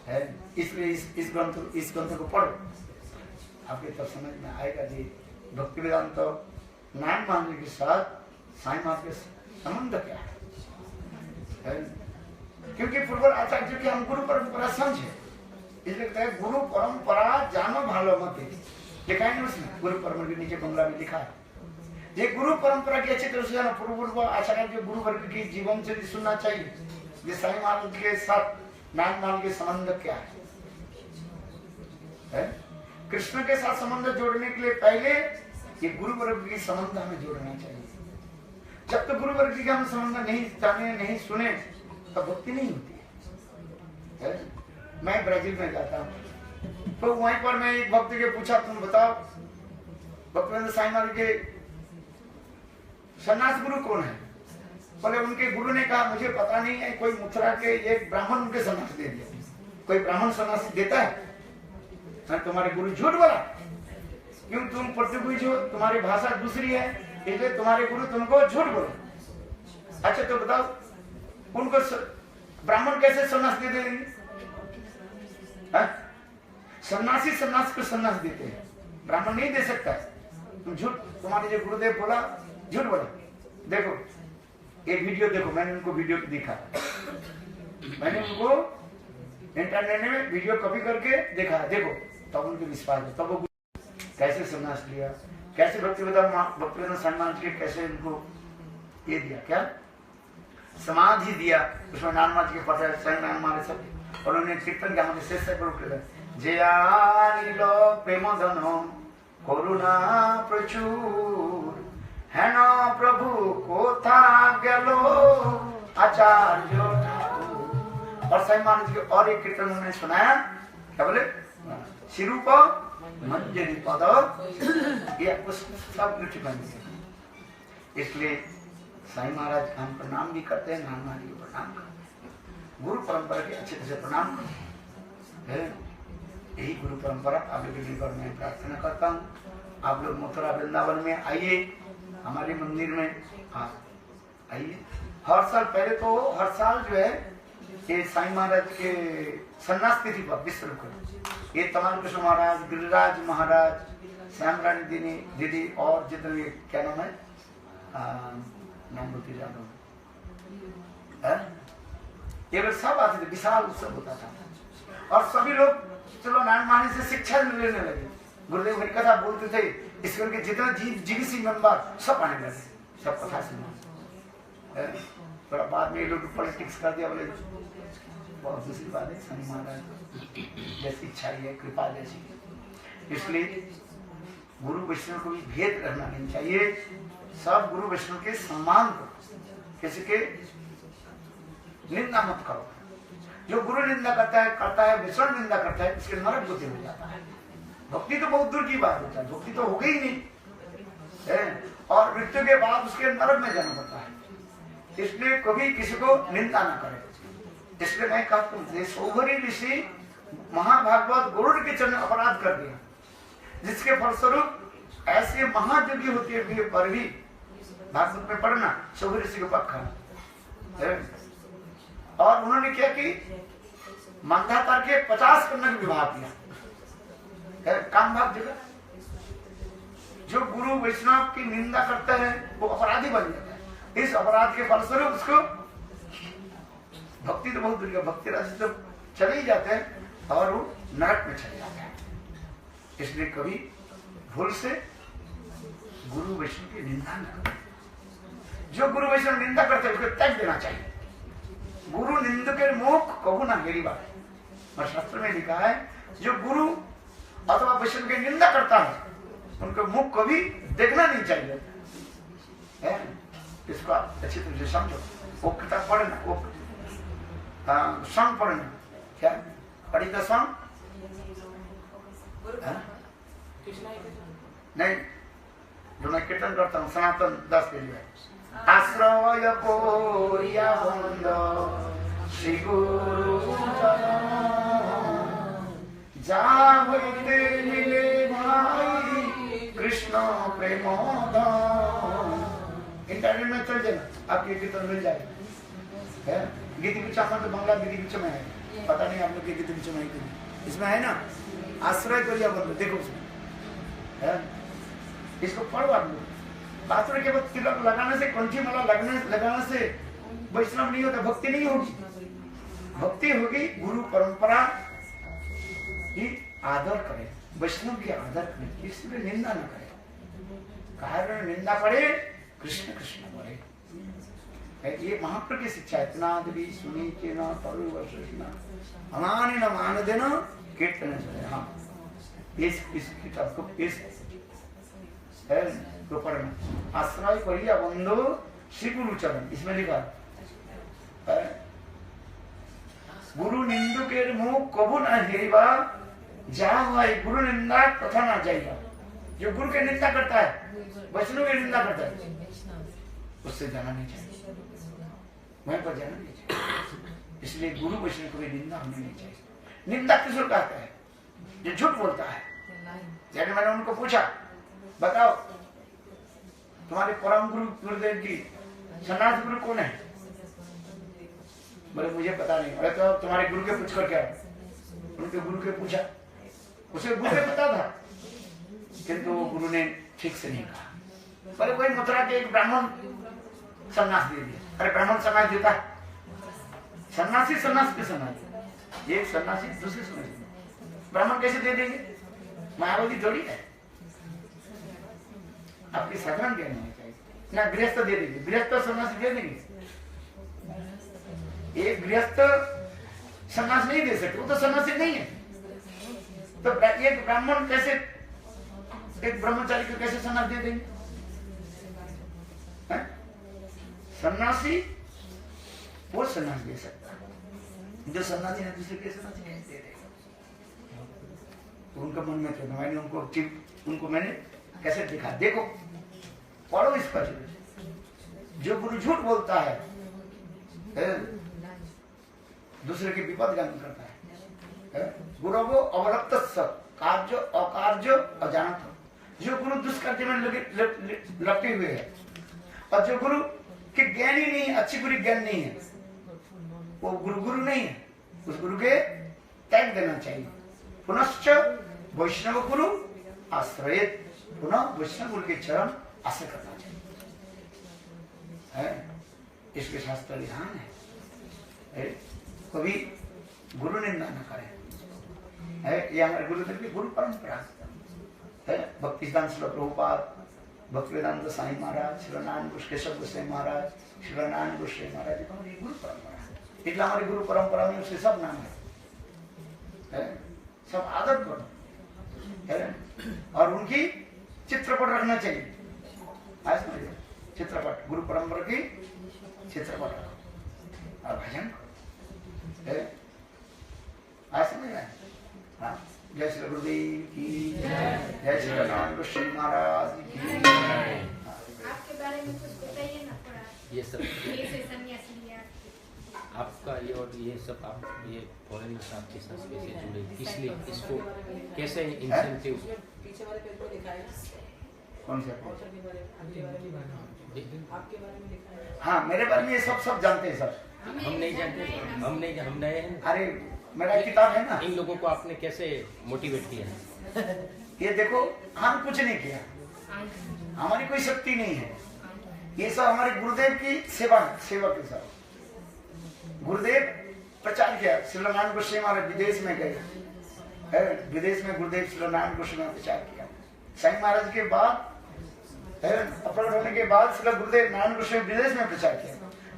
[SPEAKER 1] है, इसलिए इस ग्रंथ को पढ़ो, आपके तब समझ में आएगा जी भक्ति वेदांत तो नारायण महाराज के साथ साईं महाराज के संबंध क्या है? क्योंकि पूर्व आचार्य की हम गुरु परंपरा समझे, इसलिए कहते हैं गुरु परंपरा जानो भालो मत, लिखा है ना उसमें, गुरु परंपरा के नीचे बंगला में लिखा है ये गुरु परंपरा की अच्छी तरह से जाना। पूर्व आचार्य जो गुरु वर्ग की जीवन से सुनना चाहिए, ये साईं महाराज के साथ नारायण महाराज के संबंध क्या है? कृष्ण के साथ संबंध जोड़ने के लिए पहले ये गुरु वर्ग की संबंध हमें जोड़ना चाहिए। जब तक गुरु वर्ग की हम संबंध नहीं जाने नहीं सुने तब भक्ति नहीं होती है। मैं ब्राजील में जाता हूँ तो वहीं पर मैं एक भक्त के पूछा तुम बताओ भक्ति साईं महाराज के सन्यास गुरु कौन है? बोले उनके गुरु ने कहा मुझे पता नहीं है, कोई मथुरा के एक ब्राह्मण उनके सन्यास दे दिया। कोई ब्राह्मण सन्यास देता है? मैं तुम्हारे गुरु झूठ बोला, क्यों तुम पोर्तुगीज हो, तुम्हारी भाषा दूसरी है, इसलिए तुम्हारे गुरु तुमको झूठ बोले। अच्छा तो बताओ उनको ब्राह्मण कैसे सन्यास दे देंगे? सन्यासी सन्यास को सन्यास देते हैं, ब्राह्मण नहीं दे सकता। तुम झूठ, तुम्हारे जो गुरुदेव बोला झूठ बोला। देखो ये वीडियो देखो, मैंने उनको वीडियो दिखा, मैंने उनको इंटरनेट में वीडियो कॉपी करके देखा, देखो तब उनको विश्वास है। तब वो कैसे सन्यास लिया, कैसे भक्ति वेदांत सम्मान के कैसे उनको ये दिया, क्या समाधि दिया, उसमें नारायण के पता है स्वयं नारायण सब, और उन्होंने कीर्तन किया हमारे शेष से जया नीलो प्रेम धनो करुणा प्रचुर है ना प्रभु कोथा गेलो आचार्य। और साईं महाराज के और एक कीर्तन उन्होंने सुनाया, क्या बोले शिरूप मंजरी पद, ये सब लिखी बनी है। इसलिए साईं महाराज का हम प्रणाम भी करते हैं, नारायण महाराज को प्रणाम करते हैं, गुरु परंपरा के अच्छे तरह से प्रणाम करते हैं। यही गुरु परंपरा आप लोग के लिए मैं प्रार्थना करता हूँ। आप लोग मथुरा वृंदावन में आइए, हमारे मंदिर में आइए। हर साल पहले तो हर साल जो है ये साईं महाराज के सन्यास तिथि पर विश्व ये तमाम कृष्ण महाराज, गिरिराज महाराज, श्याम रानी दीदी और जितने क्या नाम है नाम बोलती जाता हूँ, ये लोग सब आते थे, विशाल उत्सव होता था और सभी लोग चलो नारायण महाराज से शिक्षा लेने लगे। गुरुदेव हरि कथा बोलते थे, ईश्वर के जितना जीवीसी मेंबर सब आने लगे, सब कथा सुना। थोड़ा बाद में ये लोग पॉलिटिक्स कर दिया, बोले बहुत दूसरी बात है, शनि महाराज जैसी इच्छा है, कृपा जैसी। इसलिए गुरु वैष्णव को भी भेद रहना नहीं चाहिए। सब गुरु वैष्णव के सम्मान को, किसी के निंदा मत करो। जो गुरु निंदा करता है वैष्णव निंदा करता है, उसके नरक बुद्धि हो जाता है। भक्ति तो बहुत दूर की बात होता है, भक्ति तो हो गई नहीं है, और मृत्यु के बाद उसके नरक में जाना पड़ता है। इसलिए कभी किसी को निंदा ना करे। इसलिए मैं कहता हूँ, सौभरी ऋषि महाभागवत गरुड़ के चरण अपराध कर दिया, जिसके फलस्वरूप ऐसे महायोगी होते हुए पर भी भागवत में पढ़ना सौभरी ऋषि को पक्का है। और उन्होंने क्या कि मंदाता के 50 कन्या का विवाह किया, काम भाग जगह। जो गुरु वैष्णव की निंदा करता है वो अपराधी बन जाता है। इस अपराध के फलस्वरूप उसको भक्ति तो बहुत दूर, भक्ति राशि तो चले ही जाते हैं और वो नरक में चले जाते हैं। इसलिए कभी भूल से गुरु वैष्णव की निंदा न करें। जो गुरु वैष्णव निंदा करते हैं उसको त्याग देना चाहिए। गुरु निंदक मुख कबू ना मेरी बात, और शास्त्र में लिखा है जो गुरु अथवा वैष्णव की निंदा करता है उनके मुख कभी देखना नहीं चाहिए। इसको आप अच्छी तरह से समझो। वो किताब पढ़ना, वो सॉन्ग पढ़ना, क्या पढ़ी था सॉन्ग नहीं, जो मैं कीर्तन करता हूँ सनातन दास के लिए, आश्रय पोया बंद श्री गुरु जा होते मिले भाई कृष्ण प्रेमोद। इंटरनेट में चल जाना, आपके कीर्तन मिल जाएगा। गीति पिछा तो बांग्ला गीति पिछा में है, पता नहीं आप लोग गीति पिछा में है, इसमें है ना आश्रय करिया बंद, देखो उसमें है। इसको पढ़ो आप लोग। बाथरूम के बाद तिलक लगाने से, कंठी माला लगाने से वैष्णव नहीं होता, भक्ति नहीं होगी। भक्ति होगी गुरु परंपरा की आदर करे, वैष्णव की आदर करे, किसी की निंदा न करे। कारण निंदा पड़े कृष्ण कृष्ण पड़े। ये महाप्रभु की शिक्षा है। इतना देवी सुनी के ना पढ़ो वर्षना अमाने न मान देना कीर्तन है। हाँ, इस किताब को इस है तो पढ़ना। आश्रय करिया बंधु श्री गुरु चरण, इसमें लिखा है गुरु निंदु के मुख कबू न हेरिबा, जहाँ है गुरु निंदा कथा ना जाएगा। जो गुरु की निंदा करता है, वैष्णव की निंदा करता है, उससे जाना नहीं चाहिए, वहीं पर जाना नहीं चाहिए। इसलिए गुरु वैष्णव को भी निंदा होनी नहीं चाहिए। निंदा किसको कहता है? जो झूठ बोलता है। जैसे मैंने उनको पूछा, बताओ तुम्हारे परम गुरु गुरुदेव की सन्यासी गुरु कौन है? बोले मुझे पता नहीं। बोले तो तुम्हारे गुरु के पूछ कर क्या? उनके गुरु के पूछा, उसे गुरु के पता था, किंतु वो गुरु ने ठीक से नहीं कहा। बोले कोई मथुरा के एक ब्राह्मण सन्यास दे दिया। अरे ब्राह्मण सन्यास देता है? सन्यासी सन्यास के सन्यासी, एक सन्यासी दूसरे सन्यासी, ब्राह्मण कैसे दे देंगे? मायावती थोड़ी है। आपकी साधारण ज्ञान होनी चाहिए ना। गृहस्थ दे देंगे, गृहस्थ सन्यासी दे देंगे। एक गृहस्थ सन्यास नहीं दे सकते, वो तो सन्यासी नहीं है। तो एक ब्राह्मण कैसे एक ब्रह्मचारी को कैसे सन्यास दे देंगे? सन्यासी वो सन्यास दे सकता है, जो सन्यासी है दूसरे के सन्यासी नहीं दे देगा। तो उनका मन में था, मैंने उनको मैंने कैसे दिखा, देखो पढ़ो इस पर। जो गुरु झूठ बोलता है, दूसरे के विपद गान करता है। गुरु वो अवरक्त कार्य अकार्य अजानत। जो गुरु दुष्कार्य में लपटे हुए है, और जो गुरु के ज्ञान ही नहीं है, अच्छी बुरी ज्ञान नहीं है, वो गुरु नहीं है। उस गुरु के त्याग देना चाहिए। पुनश्च वैष्णव गुरु आश्रय, पुनः वैष्णव गुरु के चरण आश्रय करना चाहिए। इसके शास्त्र विधान है। कभी गुरु निंदा न करें। ये हमारे गुरुदेव की गुरु परंपरा है भक्ति सिद्धांत श्रील प्रभुपाद, भक्तिवेदांत साईं महाराज, श्री नारायण गुरु केशव गोस्वामी महाराज, श्री नारायण गोस्वामी महाराज, हमारी गुरु परंपरा है। इसलिए हमारी गुरु परंपरा में उसके सब नाम है, सब आदर करो है, और उनकी चित्रपट रखना चाहिए। आज समझिए, चित्रपट गुरु परंपरा की चित्रपट रखो और भजन करो है। आज समझ रहे हैं? हाँ, जय श्री गुरुदेव की जय, जय श्री नारायण गोस्वामी महाराज की जय।
[SPEAKER 2] आपके बारे में कुछ बताइए ना थोड़ा।
[SPEAKER 3] ये सब
[SPEAKER 2] कैसे सन्यासी लिया?
[SPEAKER 3] आपका ये और ये सब आप ये फॉरेनर्स आपके साथ कैसे जुड़े, इसलिए इसको कैसे इंसेंटिव?
[SPEAKER 6] पीछे वाले पेज में लिखा है
[SPEAKER 1] कौन सा?
[SPEAKER 6] आपके बारे में लिखा है।
[SPEAKER 1] हाँ, मेरे बारे में ये सब जानते हैं सर।
[SPEAKER 3] हम नहीं जानते, हम नए हैं।
[SPEAKER 1] अरे मेरा किताब है ना।
[SPEAKER 3] इन लोगों को आपने कैसे मोटिवेट किया?
[SPEAKER 1] ये देखो, हम कुछ नहीं किया, हमारी कोई शक्ति नहीं है, ये सब हमारे गुरुदेव की सेवा के साथ। गुरुदेव प्रचार किया, श्री नारायण गोस्वामी महाराज विदेश में गए, विदेश में गुरुदेव श्री नारायण गोस्वामी ने प्रचार किया। साईं महाराज के बाद अपहरण होने के बाद श्री गुरुदेव नारायण गोस्वामी विदेश में प्रचार किया।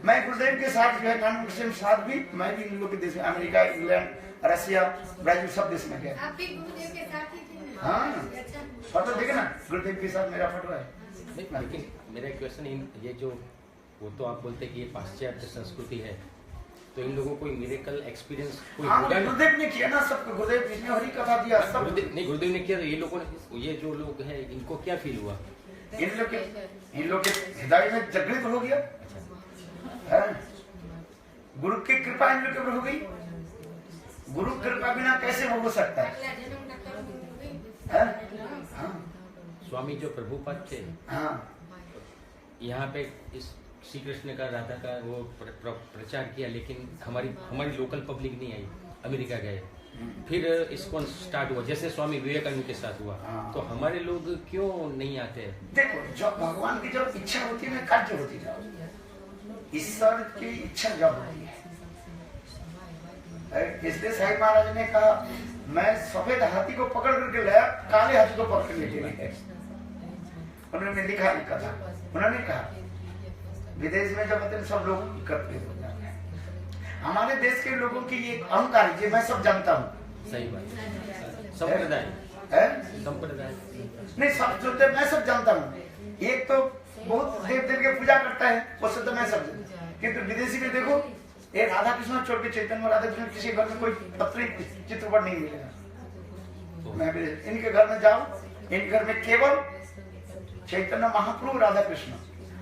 [SPEAKER 1] मैं गुरुदेव के साथ जो है, नारायण गोस्वामी के साथ भी मैं भी इन लोगों के देश में, अमेरिका, इंग्लैंड, रसिया, ब्राजील, सब देश में गया।
[SPEAKER 2] आप भी गुरुदेव के साथ ही थे?
[SPEAKER 1] हाँ,
[SPEAKER 2] अच्छा।
[SPEAKER 1] फोटो देखे ना, गुरुदेव के साथ मेरा फोटो है।
[SPEAKER 3] लेकिन मेरा क्वेश्चन ये जो वो तो आप बोलते कि ये पाश्चात्य संस्कृति है, तो इन लोगों को मिरेकल एक्सपीरियंस कोई
[SPEAKER 1] हाँ,
[SPEAKER 3] होगा?
[SPEAKER 1] गुरुदेव ने किया ना सबको, गुरुदेव इसने हरी कथा दिया सब।
[SPEAKER 3] गुरुदेव ने किया, तो ये लोगों ने, ये जो लोग हैं इनको क्या फील हुआ?
[SPEAKER 1] इन लोग के हृदय में जागृत हो गया है? गुरु की कृपा इन लोग के ऊपर हो गई। गुरु कृपा बिना कैसे वो हो सकता है?
[SPEAKER 2] अगला जन्म ना करो।
[SPEAKER 1] हाँ,
[SPEAKER 3] स्वामी जो प्रभुपाद थे,
[SPEAKER 1] हाँ,
[SPEAKER 3] यहाँ पे इस श्री कृष्ण का, राधा का वो प्रचार किया, लेकिन हमारी लोकल पब्लिक नहीं आई, अमेरिका गए। फिर इसको स्टार्ट हुआ, जैसे स्वामी विवेकानंद के साथ हुआ।
[SPEAKER 1] हाँ।
[SPEAKER 3] तो हमारे लोग क्यों नहीं आते?
[SPEAKER 1] देखो, जब भगवान की जब इच्छा होती है ना, कार्य होती है, ईश्वर की इच्छा जब होती है। इसलिए साईं महाराज ने कहा, मैं सफेद हाथी को पकड़ करके लाया, काले हाथी को पकड़ लेके नहीं। उन्होंने लिखा था, उन्होंने कहा विदेश में जब आते सब लोग एकत्रित हो जाते हैं। हमारे देश के लोगों की ये अहंकार है, मैं सब जानता हूँ।
[SPEAKER 3] सही बात, संप्रदाय
[SPEAKER 1] नहीं, सब जो मैं सब जानता हूँ। एक तो बहुत देव की पूजा करता है, वो सब तो मैं सब जानता हूँ। किंतु विदेशी में देखो, ये राधा कृष्ण छोड़ के, चैतन्य में राधा कृष्ण, किसी घर में कोई पत्री चित्रपट नहीं मिलेगा। मैं इनके घर में जाऊँ, इनके घर में केवल चैतन्य महाप्रभु, राधा कृष्ण,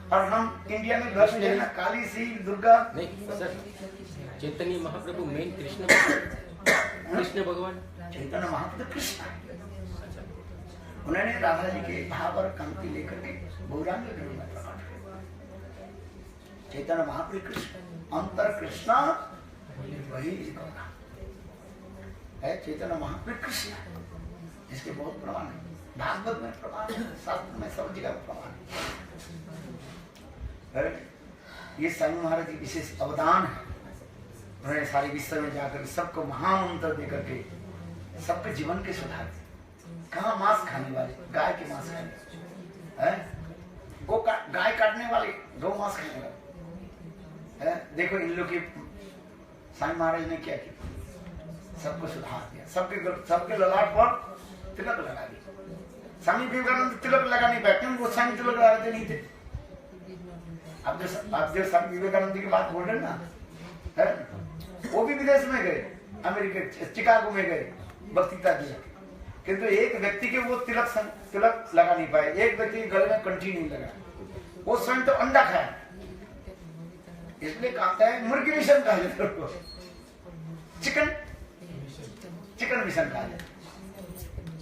[SPEAKER 1] और हम इंडिया में घर में ना काली, शिव, दुर्गा।
[SPEAKER 3] नहीं सर, चैतन्य महाप्रभु मेन कृष्ण भगवान,
[SPEAKER 1] चैतन्य महाप्रभु कृष्ण। उन्होंने राधा जी के भाव और कांति लेकर के गौरांग के रूप में प्रकट हुए। चैतन्य महाप्रभु कृष्ण, अंतर कृष्ण वही है। चैतन्य महाप्रभु कृष्ण, इसके बहुत प्रमाण है, भागवत में प्रमाण है, शास्त्र में, सब जगह प्रमाण है। ये साईं महाराज की विशेष अवदान है। उन्होंने सारे विश्व में जाकर सबको महामंत्र देकर के सबके जीवन के सुधार। कहाँ मांस खाने वाले, गाय के मांस खाने हैं, गाय काटने वाले गौ मांस खाने वाले हैं। देखो इन लोग के साईं महाराज ने क्या किया, सबको सुधार दिया, सबके ललाट पर तिलक लगा दिया। स्वामी विवेकानंद तिलक लगा नहीं पाए, क्यों? वो स्वामी तिलक लगाते नहीं थे। आप जो स्वामी विवेकानंद की बात बोल रहे ना, है? वो भी विदेश में गए, अमेरिका, चिकागो में गए वक्तृता दिया, किंतु एक व्यक्ति के वो तिलक लगा नहीं पाए। एक व्यक्ति के गले में कंठी नहीं लगा, वो स्वयं तो अंडा खाया, इसलिए कहता है मुर्गी मिशन कहा जाता है, चिकन मिशन कहा जाता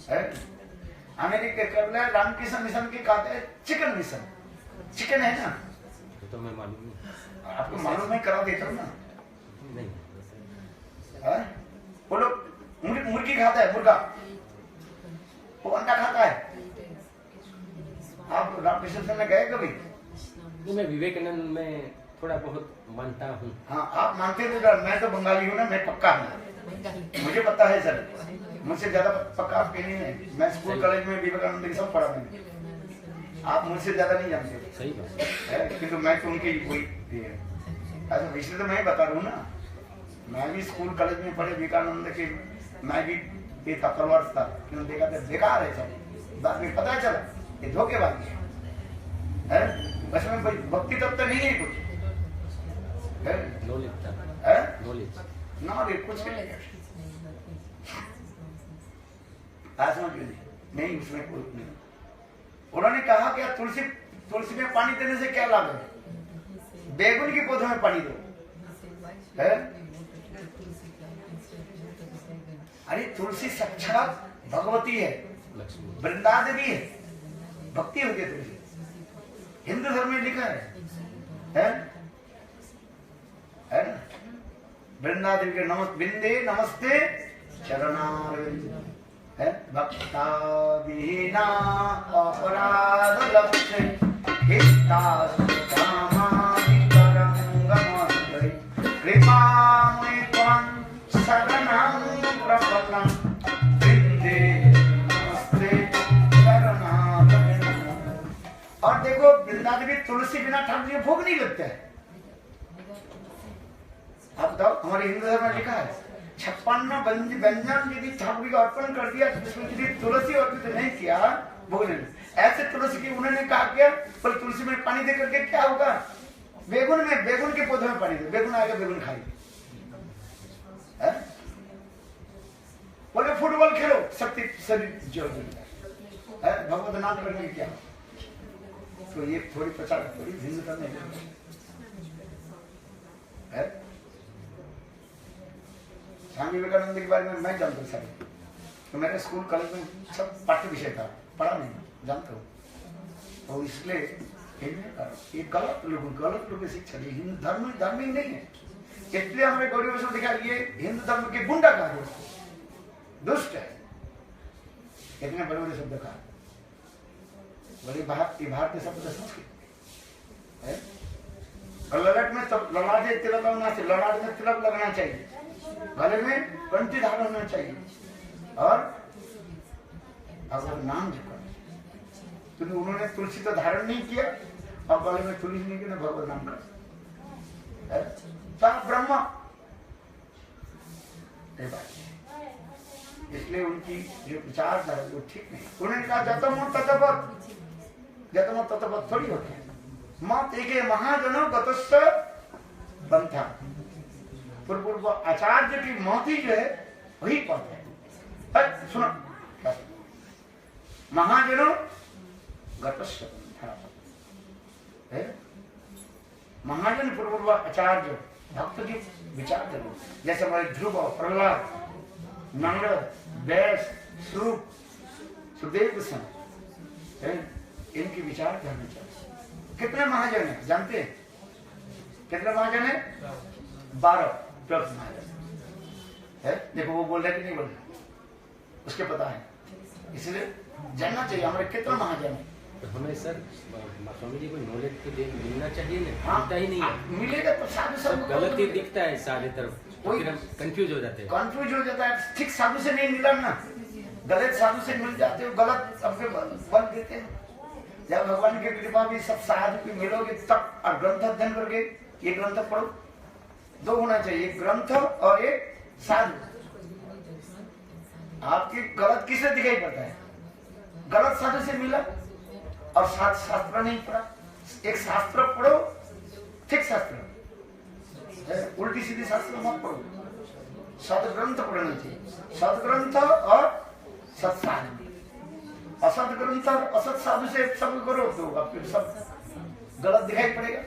[SPEAKER 1] है। अमेरिका कर रामकृष्ण मिशन के कहते हैं चिकन मिशन। चिकन है ना,
[SPEAKER 3] तो मैं मालूम नहीं,
[SPEAKER 1] आपको मालूम नहीं, करा देता हूँ ना।
[SPEAKER 3] नहीं
[SPEAKER 1] है? वो लोग मुर्गी खाता है, मुर्गा, वो अंडा खाता है। आप रामकृष्ण में गए कभी?
[SPEAKER 3] मैं विवेकानंद में थोड़ा बहुत मानता हूँ।
[SPEAKER 1] हाँ, आप मानते थे सर, मैं तो बंगाली हूँ ना, मैं पक्का हूँ, मुझे पता है सर, मुझसे ज्यादा पक्का आप कहीं नहीं। मैं स्कूल कॉलेज में विवेकानंद के सब पढ़ा मैंने, आप मुझसे ज्यादा नहीं जानते।
[SPEAKER 3] सही बात
[SPEAKER 1] है, किंतु मैं तो उनकी कोई है। अच्छा, इसलिए तो मैं ही बता रहा हूँ ना, मैं भी स्कूल कॉलेज में पढ़े विवेकानंद के, मैं भी ये था फॉलोअर्स था, क्यों देखा था बेकार है सब, बाद में पता चला ये धोखेबाजी है, बस में कोई भक्ति तब तो नहीं है कुछ है,
[SPEAKER 3] नॉलेज
[SPEAKER 1] ना रे कुछ नहीं, समझ नहीं, उसमें कोई नहीं। उन्होंने कहा क्या तुलसी में पानी देने से क्या लाभ है, बैगुन के पौधों में पानी दो है? अरे तुलसी साक्षात भगवती है, वृंदा देवी है, भक्ति होती है तुलसी, हिंदू धर्म में लिखा है ना? वृंदा देवी के बिंदे नमस्ते चरणारविंद है, भक्ता विहीना अपराध लक्ष्य हिता कृपामय त्वं शरणं प्रपन्नं वृंदे नमस्ते चरणारविंद। और देखो वृंदा देवी तुलसी बिना ठाकुर जी भोग नहीं लगता है। आप बताओ, हमारे हिंदू धर्म में लिखा है 56 व्यंजन यदि ठाकुर को अर्पण कर दिया, जिसमें यदि तुलसी अर्पित नहीं किया भोग नहीं। ऐसे तुलसी की उन्होंने कहा क्या, पर तुलसी में पानी दे करके क्या होगा, बेगुन के पौधे में पानी दे, बेगुन आएगा, बेगुन खाएगा। बोले फुटबॉल खेलो, शक्ति शरीर जोड़ भगवत नाम करने क्या, तो ये थोड़ी प्रचार थोड़ी हिंदू करने है। स्वामी विवेकानंद के बारे में मैं जानता हूँ सर, तो मेरे स्कूल कॉलेज में सब पाठ्य विषय था, पढ़ा नहीं, जानता हूँ, और इसलिए ये गलत लोगों की शिक्षा दी, हिंदू धर्म ही नहीं है। इसलिए हमें गौरी वैष्णव दिखा, ये हिंदू धर्म के गुंडा का है, दुष्ट है, इतने बड़े बड़े शब्द का बड़े भारतीय शब्द संस्कृत है। ललाट में तब ललाटे तिलक लगना चाहिए, ललाट में तिलक लगना चाहिए, गले में कंठी धारण होना चाहिए, और भगवान नाम जपना। क्योंकि उन्होंने तुलसी तो धारण नहीं किया और गले में तुलसी नहीं किया, भगवान नाम कर ब्रह्मा, इसलिए उनकी जो विचारधारा वो ठीक नहीं। उन्होंने कहा जतमो ततपत थोड़ी होती है, मत एक महाजनो गतस्थ बंथा, पूर्व आचार्य की मौती जो है वही पद है। सुनो, महाजनो गतस्थ बंथा, महाजन पूर्व आचार्य भक्त की विचार करो, जैसे हमारे ध्रुव, प्रहलाद, नारद, व्यास, सुखदेव गोस्वामी, इनकी विचार करना चाहिए। कितने महाजन है जानते हैं, कितने महाजन है? 12 महाजन है। देखो वो बोल रहे कि नहीं बोल रहे, उसके पता है, इसलिए जानना चाहिए हमारे कितने महाजन है।
[SPEAKER 3] तो हमें सर स्वामी जी को नॉलेज तो मिलना चाहिए ना,
[SPEAKER 1] हाँ,
[SPEAKER 3] मिलता ही नहीं है,
[SPEAKER 1] मिलेगा तो साधु सब
[SPEAKER 3] गलत ही दिखता है सारे तरफ, तो फिर हम कंफ्यूज हो जाते हैं।
[SPEAKER 1] कंफ्यूज हो जाता है, ठीक साधु से नहीं मिला ना, गलत साधु से मिल जाते हो, गलत सबके बल देते हैं। जब भगवान की कृपा भी सब साधु की मिलोगे तब, और ग्रंथ अध्ययन करके ये ग्रंथ पढ़ो, 2 होना चाहिए, एक ग्रंथ और एक साधु। आपकी गलत किसे दिखाई पड़ता है, गलत साधु से मिला और शास्त्र नहीं पढ़ा। एक शास्त्र पढ़ो, ठीक शास्त्र, उल्टी सीधी शास्त्र मत पढ़ो, सदग्रंथ पढ़ना चाहिए, सदग्रंथ और सत्साधु। असत ग्रंथ और असत साधु से सब करो तो आपके सब गलत दिखाई पड़ेगा।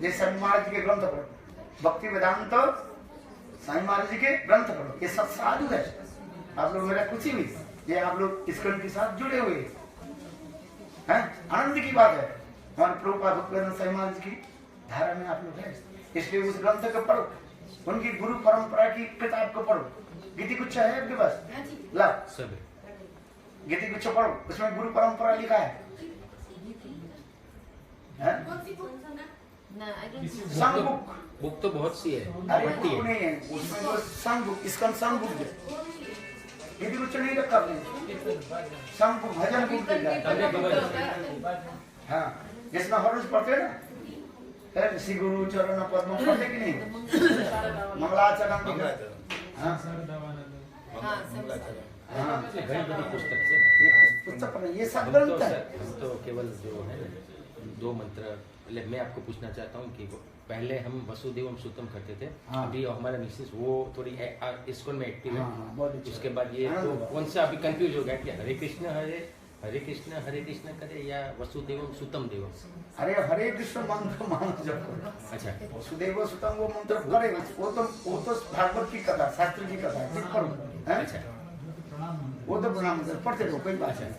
[SPEAKER 1] जैसे स्वामी महाराज जी के ग्रंथ पढ़ो, भक्ति वेदांत स्वामी महाराज जी के ग्रंथ पढ़ो, ये सब साधु है। आप लोग मेरा खुशी हुई, ये आप लोग इस्कॉन के साथ जुड़े हुए हैं, आनंद की बात है। हमारे प्रभुपाद भक्तिवेदांत स्वामी महाराज की धारा में आप लोग हैं, इसलिए उस ग्रंथ को पढ़ो, उनकी गुरु परंपरा की किताब को पढ़ो। गीति कुछ है आपके पास? ला
[SPEAKER 3] सब
[SPEAKER 1] गीति कुछ पढ़ो, उसमें गुरु परंपरा लिखा है, हैं?
[SPEAKER 2] कौन सी बुक ना?
[SPEAKER 1] संग बुक।
[SPEAKER 3] बुक तो बहुत सी है,
[SPEAKER 1] अरे
[SPEAKER 3] बढ़ती
[SPEAKER 1] बुक
[SPEAKER 3] है।
[SPEAKER 1] नहीं है, उसमें जो संग बुक, इसका संग बुक है। ये भी कुछ नहीं रखा आपने। संग बुक, भजन बुक मिल जाता है। हाँ, जिसमें हर रोज पढ़ते हैं ना, श्री गुरु चरण पद्म पढ़ते कि नहीं? मंगलाचरण।
[SPEAKER 4] मंगलाचरण।
[SPEAKER 1] हाँ
[SPEAKER 4] मंगलाचरण।
[SPEAKER 1] हाँ,
[SPEAKER 3] घड़ी बड़ी पुस्तक से
[SPEAKER 1] ये पुस्तक पढ़ना, ये सब
[SPEAKER 3] हम
[SPEAKER 1] ग्रंथ है।
[SPEAKER 3] तो केवल जो है दो मंत्र, मतलब मैं आपको पूछना चाहता हूँ कि पहले हम वसुदेवम सुतम करते थे,
[SPEAKER 1] हाँ।
[SPEAKER 3] अभी हमारा मिसेस वो थोड़ी इस्कॉन में एक्टिव है।
[SPEAKER 1] हाँ, बहुत अच्छा।
[SPEAKER 3] उसके बाद ये
[SPEAKER 1] हाँ,
[SPEAKER 3] तो
[SPEAKER 1] बहुत।
[SPEAKER 3] कौन सा अभी कंफ्यूज हो गया कि हरे कृष्ण करे या वसुदेवम सुतम देवम?
[SPEAKER 1] अरे हरे कृष्ण मंत्र मानो जप करो।
[SPEAKER 3] अच्छा,
[SPEAKER 1] वसुदेव सुतम वो मंत्र करे, वो तो भागवत की कथा, शास्त्र की कथा है, ठीक करो, हैं?
[SPEAKER 3] अच्छा,
[SPEAKER 1] वो तो प्रणाम मंत्र पढ़ते रहो, कोई बात नहीं।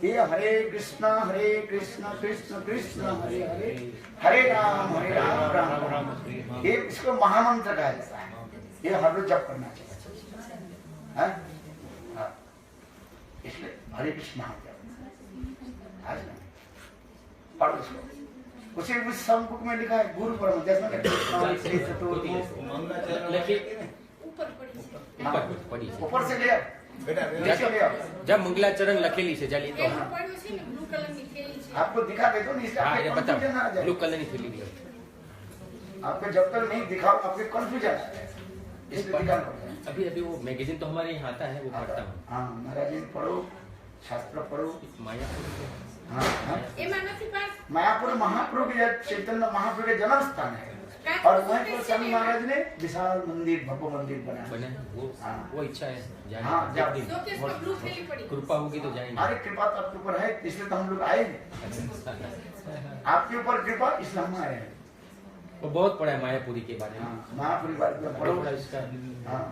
[SPEAKER 1] ये हरे कृष्ण कृष्ण कृष्ण हरे हरे, हरे राम राम राम। ये इसको महामंत्र कहा जाता है, ये हर रोज जप करना चाहिए, हैं? हाँ। इसलिए हरे कृष्ण महामंत्र पढ़ो उसको। उसी संपुट में लिखा है गुरु परम, जैसे
[SPEAKER 2] ऊपर पड़ी
[SPEAKER 3] पढ़ी
[SPEAKER 1] ऊपर से ले आओ,
[SPEAKER 4] बेटा
[SPEAKER 1] नीचे ले आओ।
[SPEAKER 3] जब मंगलाचरण लखेली से जाली तो
[SPEAKER 2] એમાં પડ્યું છે ને બ્લુ કલરની થેલી છે.
[SPEAKER 1] आपको दिखा दे तो नहीं, इसका
[SPEAKER 3] हाँ, ये
[SPEAKER 1] आपके
[SPEAKER 3] बताओ,
[SPEAKER 1] confusion आ जाए।
[SPEAKER 3] ब्लू कलर की थैली भी है।
[SPEAKER 1] आपको जब तक नहीं दिखाओ आपके कंफ्यूजन इसलिए दिखाना पड़ता है।
[SPEAKER 3] अभी अभी वो मैगजीन तो हमारे यहाँ आता है, वो पढ़ता हूँ।
[SPEAKER 1] हाँ, महाराज जी पढ़ो, शास्त्र पढ़ो।
[SPEAKER 3] मायापुर
[SPEAKER 1] हाँ, हाँ।
[SPEAKER 2] એમાં નથી પાસ.
[SPEAKER 1] मायापुर महाप्रभु के चैतन्य महाप्रभु के जन्म स्थान है, और वहीं पर स्वामी महाराज ने विशाल मंदिर, भव्य मंदिर बनाया।
[SPEAKER 3] बने
[SPEAKER 1] हाँ।
[SPEAKER 3] वो इच्छा है जाने
[SPEAKER 1] हाँ,
[SPEAKER 3] की।
[SPEAKER 1] जाओ।
[SPEAKER 3] एक दिन
[SPEAKER 2] શોકેસમાં બ્લુ થેલી પડી.
[SPEAKER 3] कृपा होगी तो जाएंगे।
[SPEAKER 1] हमारी कृपा तो आपके ऊपर है, इसलिए तो हम लोग आए हैं। आपके ऊपर कृपा इसलिए हम आए हैं।
[SPEAKER 3] वो बहुत पढ़ा है मायापुरी के बारे में।
[SPEAKER 1] हाँ, मायापुरी बात में पढ़ो।
[SPEAKER 3] थोड़ा इसका
[SPEAKER 1] हाँ,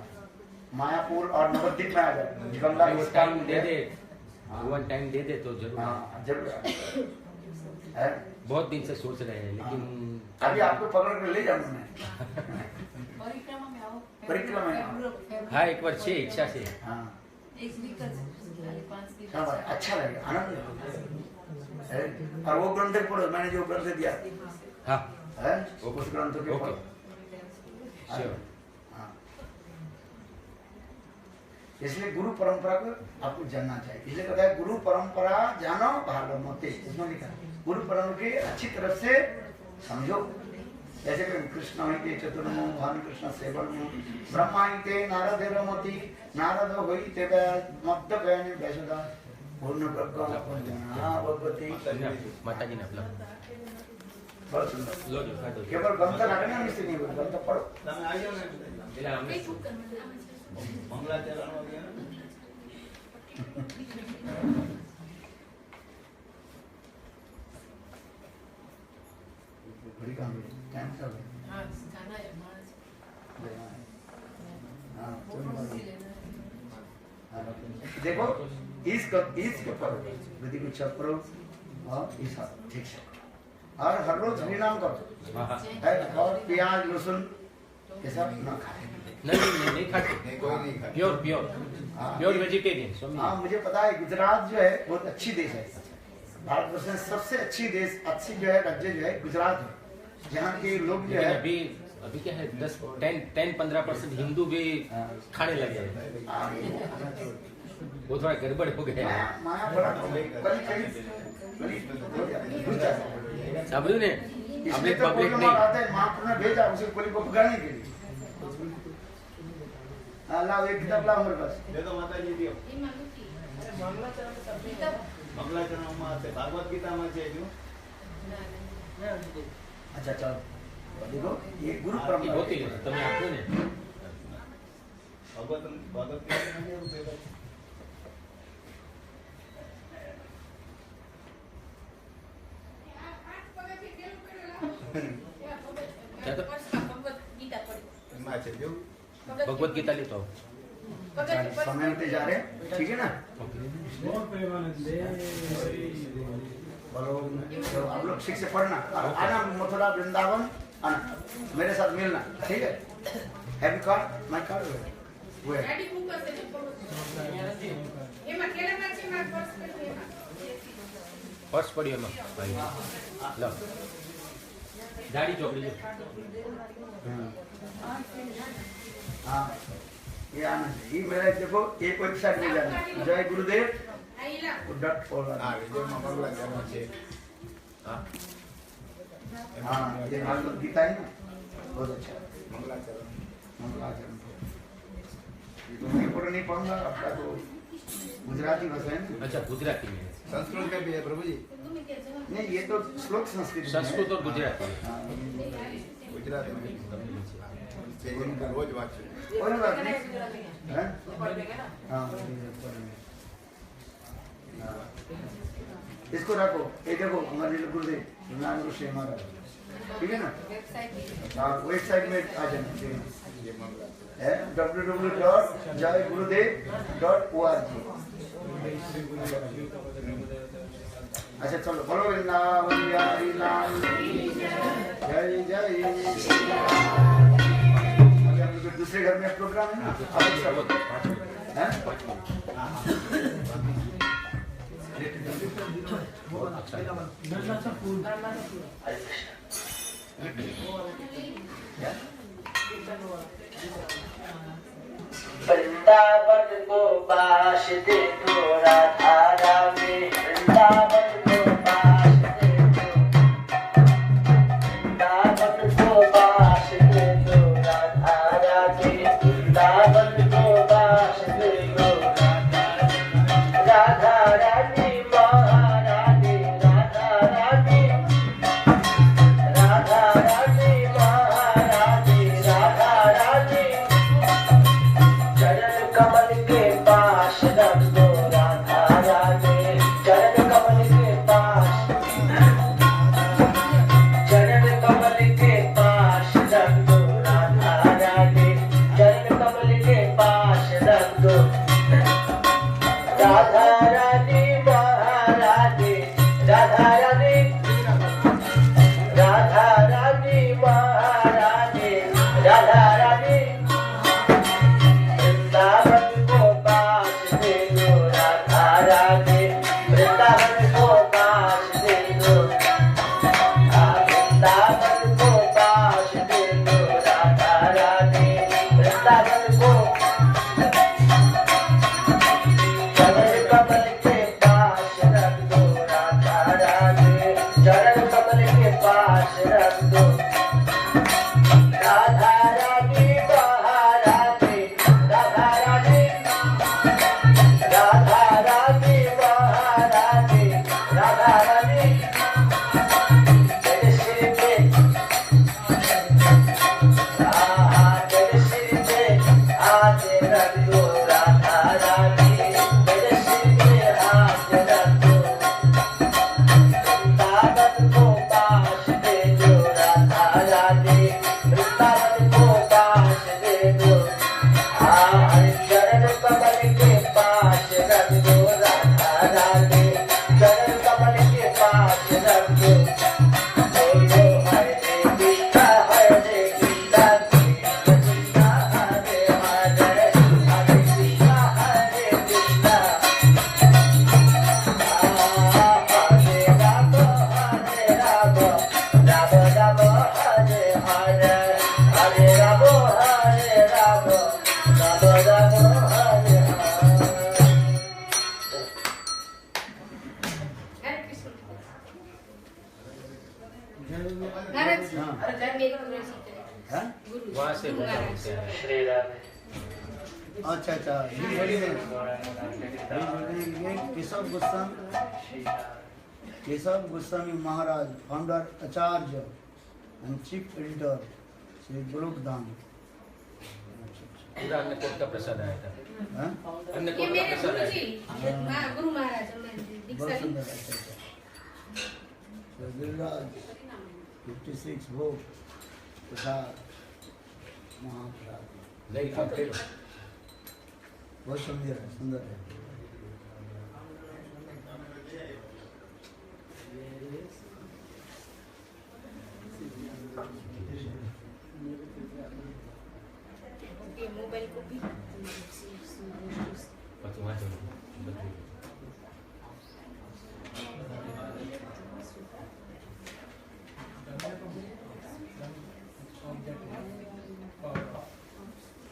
[SPEAKER 1] मायापुर और नवद्वीप में आ जाए, गंगा
[SPEAKER 3] वो
[SPEAKER 1] स्नान
[SPEAKER 3] टाइम दे
[SPEAKER 1] है।
[SPEAKER 3] दे, वो टाइम दे दे तो जरूर।
[SPEAKER 1] हाँ, जरूर है।
[SPEAKER 3] बहुत दिन से सोच रहे हैं, लेकिन
[SPEAKER 1] अभी आपको पकड़ कर ले जाऊंगा मैं।
[SPEAKER 6] परिक्रमा में आओ.
[SPEAKER 1] परिक्रमा में आओ.
[SPEAKER 6] फेब्रुआरी.
[SPEAKER 3] हाँ, एक बार छे इच्छा से।
[SPEAKER 1] हाँ,
[SPEAKER 6] एक वीक खाली 5 दिन.
[SPEAKER 1] सब अच्छा लगेगा, आनंद लगेगा। है? और वो ग्रंथ पढ़ो, मैंने जो ग्रंथ दिया
[SPEAKER 3] हाँ,
[SPEAKER 1] है, उस ग्रंथ के
[SPEAKER 3] ओके,
[SPEAKER 1] पढ़ो।
[SPEAKER 3] श्योर।
[SPEAKER 1] हाँ। इसलिए गुरु परंपरा को आपको जानना चाहिए, इसलिए कहता है गुरु परंपरा जानो भागवते, इसमें लिखा है गुरु परंपरा की अच्छी तरफ से समझो। जैसे कि कृष्ण होते चतुर्मो भानु कृष्ण सेवन ब्रह्मा हिते नारद रमति नारद होइते मध्य गयने वैसदा पूर्ण प्रज्ञा भगवती।
[SPEAKER 3] माता जी ने अपना
[SPEAKER 1] बहुत सुंदर।
[SPEAKER 3] लो जो खा दो।
[SPEAKER 1] केवल ग्रंथ नाटक मिस्त्री नहीं बोल, ग्रंथ पढ़ो।
[SPEAKER 4] તમે આવજો ને
[SPEAKER 3] પેલા અમે
[SPEAKER 2] એક બુક કરવાનું આવે છે.
[SPEAKER 4] મંગલાચરણ વગેરે
[SPEAKER 1] बड़ी काम है, टाइम से हो गया।
[SPEAKER 6] हाँ, खाना है हमारा.
[SPEAKER 1] हाँ,
[SPEAKER 6] फोटो भी लेना है.
[SPEAKER 1] देखो इस के पढ़ो, विधि को चप करो और इस ठीक से करो। और हर रोज हरिनाम करो।
[SPEAKER 3] हाँ, हाँ।
[SPEAKER 1] है? और प्याज लहसुन ये सब ना खाए।
[SPEAKER 3] नहीं खाते,
[SPEAKER 4] નહીં કોઈ નહીં ખાય
[SPEAKER 3] प्योर प्योर
[SPEAKER 1] हाँ।
[SPEAKER 3] प्योर वेजिटेरियन स्वामी।
[SPEAKER 1] हाँ, मुझे पता है गुजरात जो है बहुत अच्छी देश है, भारतवर्ष में सबसे अच्छी देश, अच्छी जो है राज्य जो है गुजरात है, जहाँ के लोग जो
[SPEAKER 3] लेकिन
[SPEAKER 1] है
[SPEAKER 3] अभी क्या है 10-15% हिंदू भी खाने लगे हैं।
[SPEAKER 1] हाँ,
[SPEAKER 3] वो थोड़ा गड़बड़ हो गया है।
[SPEAKER 1] माया बड़ा
[SPEAKER 3] साबरू ने
[SPEAKER 1] इसलिए
[SPEAKER 3] अपने
[SPEAKER 1] तो
[SPEAKER 3] पब्लिक
[SPEAKER 1] कोई
[SPEAKER 3] नहीं
[SPEAKER 1] आता है, महापुर ने भेजा उसे कोली को पकड़ने के लिए। लाओ एक किताब लाओ मेरे पास।
[SPEAKER 4] દે તો માતાજી દ્યો
[SPEAKER 2] એમાં નથી.
[SPEAKER 4] મંગલાચરણમાં છે ભાગવત ગીતામાં છે જો
[SPEAKER 1] अच्छा चलो देखो ये गुरु
[SPEAKER 3] ये
[SPEAKER 1] परंपरा
[SPEAKER 3] होती है તમે આપો ને
[SPEAKER 4] ભગવત ભગવત ગીતામાં છે એવું પેપર
[SPEAKER 2] આ 5 પગથી પેલું પેલું લાવો.
[SPEAKER 3] क्या तो
[SPEAKER 2] વર્ષમાં ભગવદ ગીતા પડી.
[SPEAKER 4] એમાં છે જો
[SPEAKER 3] भगवत गीता लेता हूँ।
[SPEAKER 2] પગથી
[SPEAKER 1] समय होते जा रहे हैं, ठीक है ना? बोलो तो आप लोग ठीक से पढ़ना और आना मथुरा वृंदावन आना, मेरे साथ मिलना, ठीक है? Have you card my card वो है।
[SPEAKER 2] ગાડી બુક કરશે ને પગદ. એમાં કેળા માછી માં પર્સ કર્યું એમાં.
[SPEAKER 3] पर्स पड़ी है भाई लो दाढ़ी चौकड़ी जो
[SPEAKER 1] हाँ ये आना चाहिए। मेरा देखो एक वेबसाइट में जाना जय गुरुदेव
[SPEAKER 2] आइला
[SPEAKER 1] .org।
[SPEAKER 4] હા વિજયમાં મંગળાચરણ છે
[SPEAKER 3] हाँ
[SPEAKER 1] हाँ ये भागवत गीता है ना, बहुत अच्छा
[SPEAKER 4] મંગળાચરણ
[SPEAKER 1] मंगलाचरण। ये तो मैं पूरा नहीं पढ़ूंगा, आपका तो गुजराती भाषा है ना।
[SPEAKER 3] अच्छा गुजराती में
[SPEAKER 4] સંસ્કૃત में भी है प्रभु जी
[SPEAKER 2] तुम्ही ते जेव्हा
[SPEAKER 1] नहीं ये तो श्लोक संस्कृत में है।
[SPEAKER 3] संस्कृत और गुजराती में
[SPEAKER 1] हाँ,
[SPEAKER 4] ગુજરાતી में જે એમ રોજ વાંચું
[SPEAKER 1] कोई बात नहीं हैं? हाँ हाँ। इसको रखो, ये देखो हमारे गुरुदेव नाम ऋषि हमारा, ठीक है ना।
[SPEAKER 6] वेबसाइट भी
[SPEAKER 1] हाँ वेबसाइट में आ जाना
[SPEAKER 4] જે મંગળાચરણ
[SPEAKER 1] है www.jaygurudev.org। अच्छा चलो बोलो वृंदावन बिहारी लाल की जय जय। अभी हम लोग दूसरे घर में प्रोग्राम है ना, आप सब हैं?
[SPEAKER 3] बहुत अच्छा है।
[SPEAKER 1] क्या?
[SPEAKER 7] वृंदावन को पास दे दो राधा रानी, वृंदावन को पास दे दो, वृंदावन को पास दे दो राधा रानी, वृंदावन को पास दे दो राधा रानी महारानी, राधा रानी राधा रानी महारानी, राधा रानी चरण कमल के पास रख दो राधा रानी, चरण कमल के पास, चरण कमल के पास रख दो राधा रानी, चरण कमल के पास रख दो राधा रानी महारानी, राधा रानी राधा रानी महारानी, राधा रानी वृंदावन को पास दे दो राधा रानी, वृंदावन को पास दे दो, वृंदावन को पास दे दो राधा रानी, वृंदावन को चरण कमल के पास रख दो राधा रानी, चरण कमल के पास रख दो राधा रानी महारानी, राधा रानी राधा रानी महारानी, राधा रानी तेरे सिर पे तेरे सिर पे हाथ रख दो राधा रानी, तेरे सिर पे हाथ रख दो वृंदावन को पास दे दो राधा रानी, वृंदावन को पास दे दो चरण कमल के पास रख दो राधा रानी, चरण कमल के पास रख दो बोलो हरे कृष्णा हरे कृष्णा कृष्ण कृष्णा हरे हरे, हरे कृष्णा हरे कृष्णा हरे राम राम राम हरे हरे, हरे राम हरे राम राम राम हरे हरे।
[SPEAKER 2] हरे कृष्ण महाराज
[SPEAKER 1] हाँ।
[SPEAKER 2] मेरे गुरु जी थे,
[SPEAKER 1] हैं?
[SPEAKER 2] गुरु
[SPEAKER 3] वहाँ से
[SPEAKER 2] गुरु महाराज।
[SPEAKER 3] से आया।
[SPEAKER 7] श्री राम
[SPEAKER 1] अच्छा अच्छा ये जोड़ी में Keshav Goswami Maharaj, founder Acharya and chief editor Shri Golok Dham.
[SPEAKER 3] पूरा अन्नकूट का प्रसाद आया था।
[SPEAKER 1] हैं?
[SPEAKER 2] ये
[SPEAKER 3] अन्नकूट का
[SPEAKER 2] मेरे
[SPEAKER 3] प्रसाद
[SPEAKER 2] गुरु
[SPEAKER 3] आया
[SPEAKER 2] जी हाँ गुरु महाराज हमें
[SPEAKER 1] बहुत
[SPEAKER 2] दीक्षा दी।
[SPEAKER 1] सुंदर। अच्छा अच्छा तो गिरिराज 56 भोग प्रसाद महाप्रसाद
[SPEAKER 3] नहीं आप ले लो।
[SPEAKER 1] बहुत सुंदर है, सुंदर है।
[SPEAKER 2] ये मोबाइल को भी
[SPEAKER 3] और तुम्हारा जो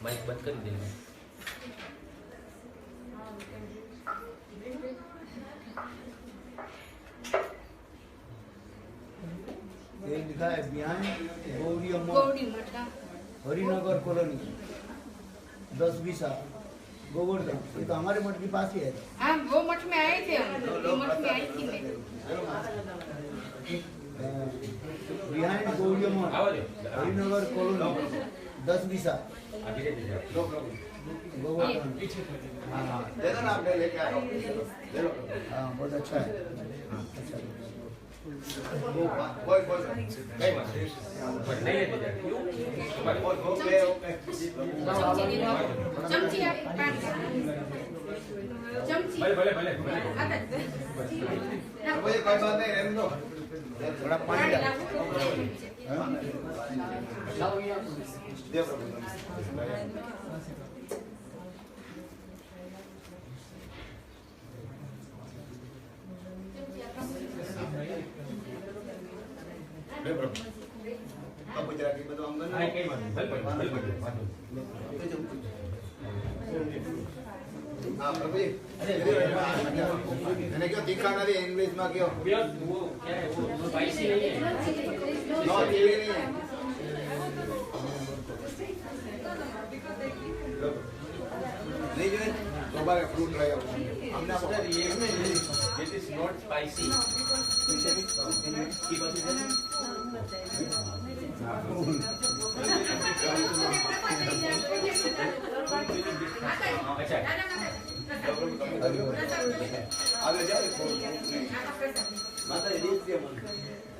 [SPEAKER 3] माइक बंद कर देंगे।
[SPEAKER 4] ये लिखा है बिहाइंड गौरी अम्मा
[SPEAKER 2] गौड़ी मठ हाँ।
[SPEAKER 4] हरिनगर कॉलोनी 10-20 गोवर्धन। ये तो हमारे मठ के पास ही है।
[SPEAKER 2] हाँ वो मठ में आए थे हम, वो मठ में आई थी मैं।
[SPEAKER 4] बिहाइंड गौरी अम्मा हरिनगर कॉलोनी 10-20 गोवर्धन। हाँ
[SPEAKER 1] दे दो ना, आप लेके आओ, दे दो।
[SPEAKER 4] हाँ बहुत अच्छा है। अच्छा
[SPEAKER 1] कोई
[SPEAKER 3] पर नहीं है दीजिए।
[SPEAKER 2] चमची आप चमची
[SPEAKER 3] भले भले भले भले।
[SPEAKER 1] कोई बात नहीं, रहने दो। थोड़ा पानी डालो। दे प्रभु।
[SPEAKER 4] अब गुजराती में तो हम
[SPEAKER 3] हाँ कई बात नहीं, भले भले भले भले।
[SPEAKER 4] हाँ प्रभु जी मैंने क्यों तीखा ना दिया इंग्लिश में क्यों
[SPEAKER 3] भैया वो क्या है, वो स्पाइसी नहीं है।
[SPEAKER 4] नो चीली नहीं है नहीं जो दोबारा फ्रूट रहेगा हमने आपको
[SPEAKER 3] सर ये दिस इज नॉट स्पाइसी। अच्छा
[SPEAKER 4] आगे जाओ माता जी दिए मन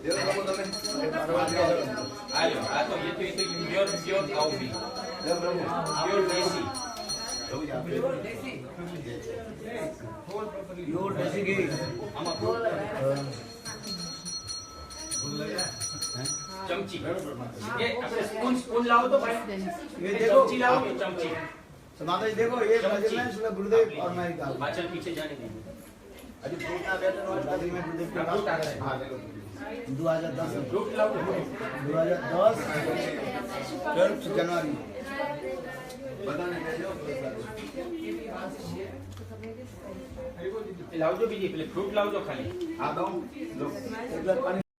[SPEAKER 4] देव प्रभु તમે
[SPEAKER 3] आलो आ तो ये तो प्योर प्योर खाओ भी
[SPEAKER 4] देव प्रभु
[SPEAKER 3] प्योर देसी।
[SPEAKER 4] प्रभु जी आप प्योर देसी घी हम आपको
[SPEAKER 3] चमची ये अपने स्पून स्पून लाओ तो भाई।
[SPEAKER 4] ये देखो
[SPEAKER 3] चमची लाओ, ये चमची।
[SPEAKER 4] तो माता जी देखो ये मेजरमेंट सुबह गुरुदेव और मैं का
[SPEAKER 3] बाचल पीछे जाने दीजिए।
[SPEAKER 4] अभी फ्रूट ना बेटर और दादी में गुरुदेव के
[SPEAKER 3] फ्रूट आ रहा है।
[SPEAKER 4] हां ले लो 2010
[SPEAKER 3] फ्रूट लाओ
[SPEAKER 4] 2010 12 जनवरी बताने के जो
[SPEAKER 3] लाओ जो भी, पहले फ्रूट लाओ जो खाली।
[SPEAKER 4] आ दो लो एक ग्लास पानी